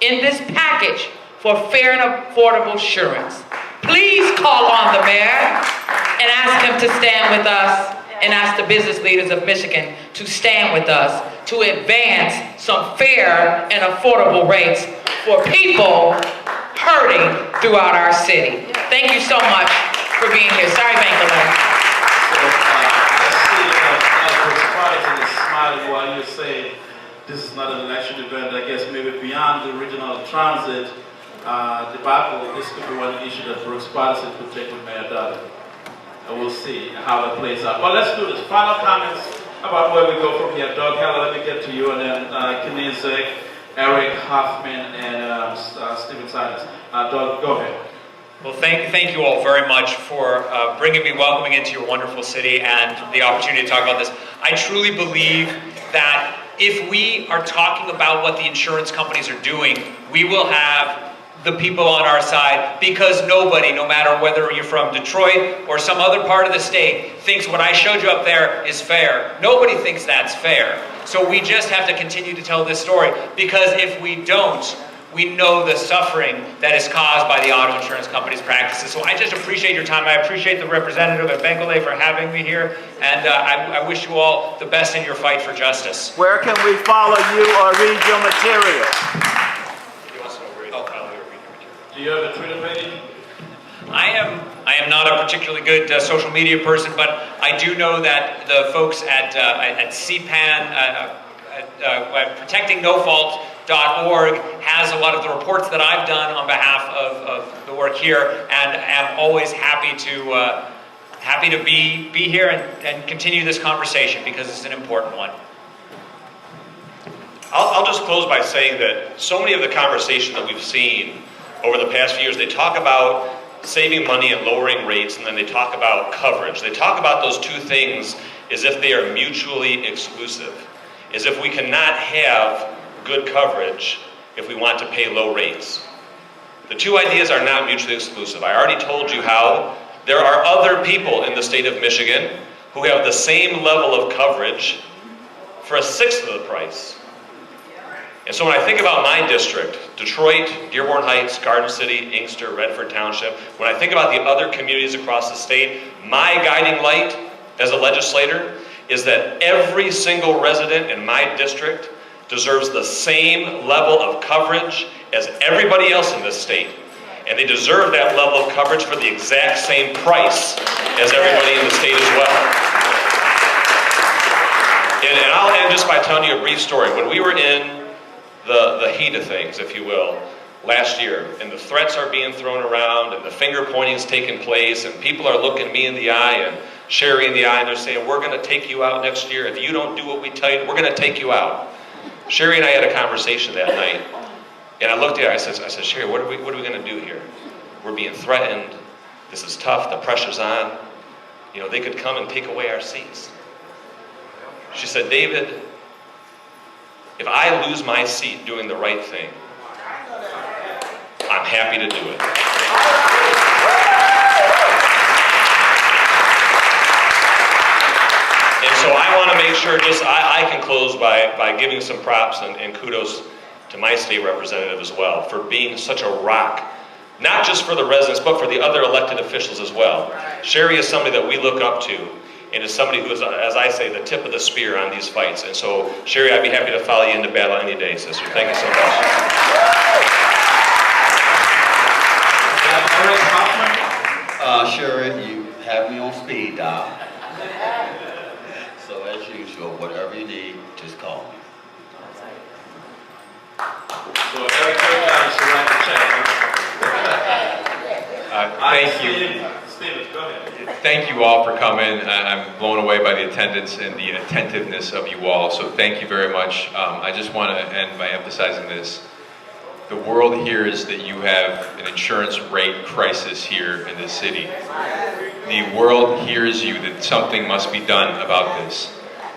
in this package for fair and affordable insurance. Please call on the mayor and ask him to stand with us, and ask the business leaders of Michigan to stand with us to advance some fair and affordable rates for people hurting throughout our city. Thank you so much for being here. Sorry, Bangalore. I was surprised and smiling while you're saying this is not an election event. I guess maybe beyond the regional transit debacle, this could be one issue that Brooks Patterson could take with Mayor Dudley. And we'll see how that plays out. But let's do this. Final comments about where we go from here. Doug Heller, let me get to you, and then Kinesic, Eric Hoffman, and Stephen Silas. Doug, go ahead. Well, thank you all very much for bringing me, welcoming into your wonderful city, and the opportunity to talk about this. I truly believe that if we are talking about what the insurance companies are doing, we will have the people on our side, because nobody, no matter whether you're from Detroit or some other part of the state, thinks what I showed you up there is fair. Nobody thinks that's fair. So we just have to continue to tell this story, because if we don't, we know the suffering that is caused by the auto insurance company's practices. So I just appreciate your time. I appreciate the representative at Bank-O-Lay for having me here, and I wish you all the best in your fight for justice. Where can we follow you or read your material? Do you have a Twitter page? I am not a particularly good social media person, but I do know that the folks at CPAN, protectingnofault.org, has a lot of the reports that I've done on behalf of the work here, and am always happy to be here and continue this conversation, because it's an important one. I'll just close by saying that so many of the conversation that we've seen over the past few years, they talk about saving money and lowering rates, and then they talk about coverage. They talk about those two things as if they are mutually exclusive, as if we cannot have good coverage if we want to pay low rates. The two ideas are not mutually exclusive. I already told you how there are other people in the state of Michigan who have the same level of coverage for a sixth of the price. And so when I think about my district, Detroit, Dearborn Heights, Garden City, Inkster, Redford Township, when I think about the other communities across the state, my guiding light as a legislator is that every single resident in my district deserves the same level of coverage as everybody else in this state. And they deserve that level of coverage for the exact same price as everybody in the state as well. And I'll end just by telling you a brief story. When we were in the heat of things, if you will, last year, and the threats are being thrown around, and the finger pointing is taking place, and people are looking me in the eye and Sherry in the eye, and they're saying, we're going to take you out next year. If you don't do what we tell you, we're going to take you out. Sherry and I had a conversation that night, and I looked at her, I said, Sherry, what are we going to do here? We're being threatened. This is tough. The pressure's on. You know, they could come and take away our seats. She said, David, if I lose my seat doing the right thing, I'm happy to do it. And so I want to make sure, I can close by giving some props and kudos to my state representative as well for being such a rock, not just for the residents, but for the other elected officials as well. Sherry is somebody that we look up to, and is somebody who is, as I say, the tip of the spear on these fights. And so, Sherry, I'd be happy to follow you into battle any day, sister. Thank you so much. Sherry, you have me on speed dial. So as usual, whatever you need, just call me. So Eric, should write the check. Thank you. Stephen, go ahead. Thank you all for coming. I'm blown away by the attendance and the attentiveness of you all, so thank you very much. I just want to end by emphasizing this. The world hears that you have an insurance rate crisis here in this city. The world hears you that something must be done about this.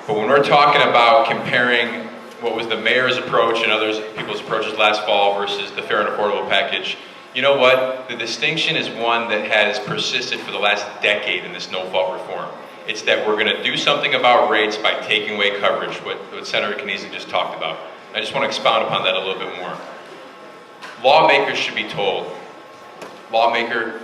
But when we're talking about comparing what was the mayor's approach and other people's approaches last fall versus the fair and affordable package, you know what? The distinction is one that has persisted for the last decade in this no-fault reform. It's that we're going to do something about rates by taking away coverage, what Senator Kniezek just talked about. I just want to expound upon that a little bit more. Lawmakers should be told, lawmaker,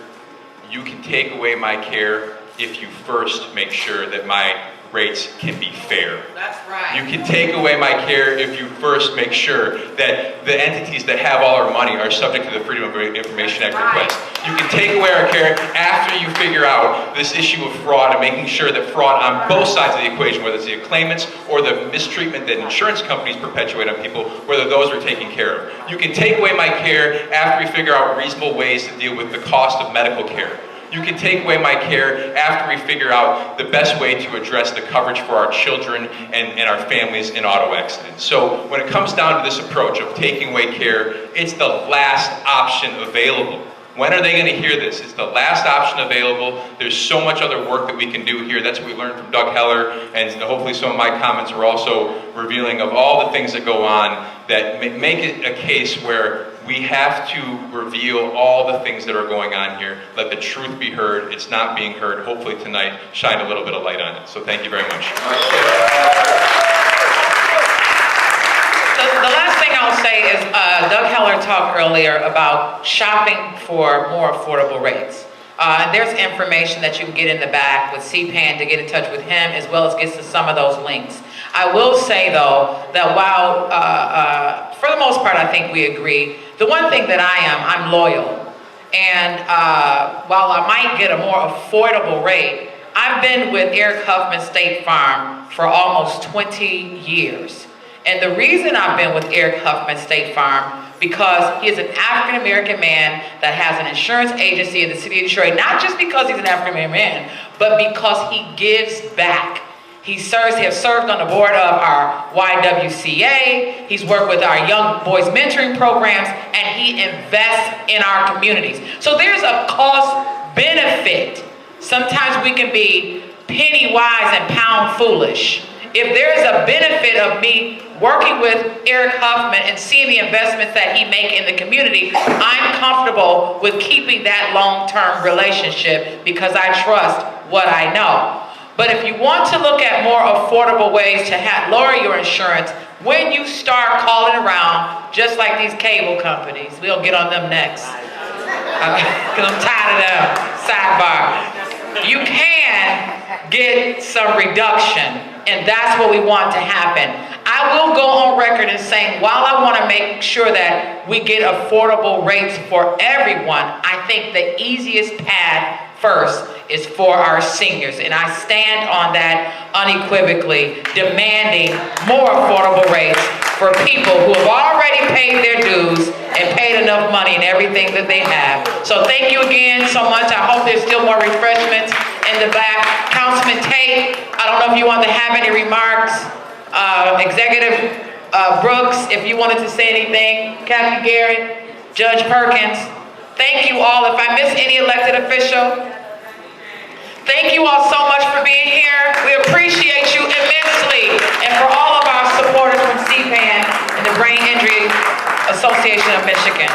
you can take away my care if you first make sure that my rates can be fair. That's right. You can take away my care if you first make sure that the entities that have all our money are subject to the Freedom of Information Act request. You can take away our care after you figure out this issue of fraud and making sure that fraud on both sides of the equation, whether it's the claimants or the mistreatment that insurance companies perpetuate on people, whether those are taken care of. You can take away my care after we figure out reasonable ways to deal with the cost of medical care. You can take away my care after we figure out the best way to address the coverage for our children and our families in auto accidents. So when it comes down to this approach of taking away care, it's the last option available. When are they going to hear this? It's the last option available. There's so much other work that we can do here. That's what we learned from Doug Heller, and hopefully some of my comments were also revealing of all the things that go on that make it a case where We have to reveal all the things that are going on here. Let the truth be heard. It's not being heard. Hopefully tonight shine a little bit of light on it. So thank you very much. The last thing I'll say is Doug Heller talked earlier about shopping for more affordable rates. There's information that you can get in the back with CPAN to get in touch with him, as well as get to some of those links. I will say, though, that while, for the most part, I think we agree, the one thing that I'm loyal. And while I might get a more affordable rate, I've been with Eric Huffman State Farm for almost 20 years. And the reason I've been with Eric Huffman State Farm, because he is an African-American man that has an insurance agency in the city of Detroit, not just because he's an African-American man, but because he gives back. He has served on the board of our YWCA, he's worked with our Young Boys Mentoring Programs, and he invests in our communities. So there's a cost benefit. Sometimes we can be penny wise and pound foolish. If there's a benefit of me working with Eric Huffman and seeing the investments that he makes in the community, I'm comfortable with keeping that long-term relationship because I trust what I know. But if you want to look at more affordable ways to lower your insurance, when you start calling around, just like these cable companies, we'll get on them next, because I'm tired of them, sidebar. You can get some reduction, and that's what we want to happen. I will go on record in saying, while I want to make sure that we get affordable rates for everyone, I think the easiest path first is for our seniors. And I stand on that unequivocally, demanding more affordable rates for people who have already paid their dues and paid enough money in everything that they have. So thank you again so much. I hope there's still more refreshments in the back. Councilman Tate, I don't know if you want to have any remarks. Executive Brooks, if you wanted to say anything. Kathy Garrett, Judge Perkins. Thank you all. If I miss any elected official, thank you all so much for being here. We appreciate you immensely. And for all of our supporters from CPAN and the Brain Injury Association of Michigan.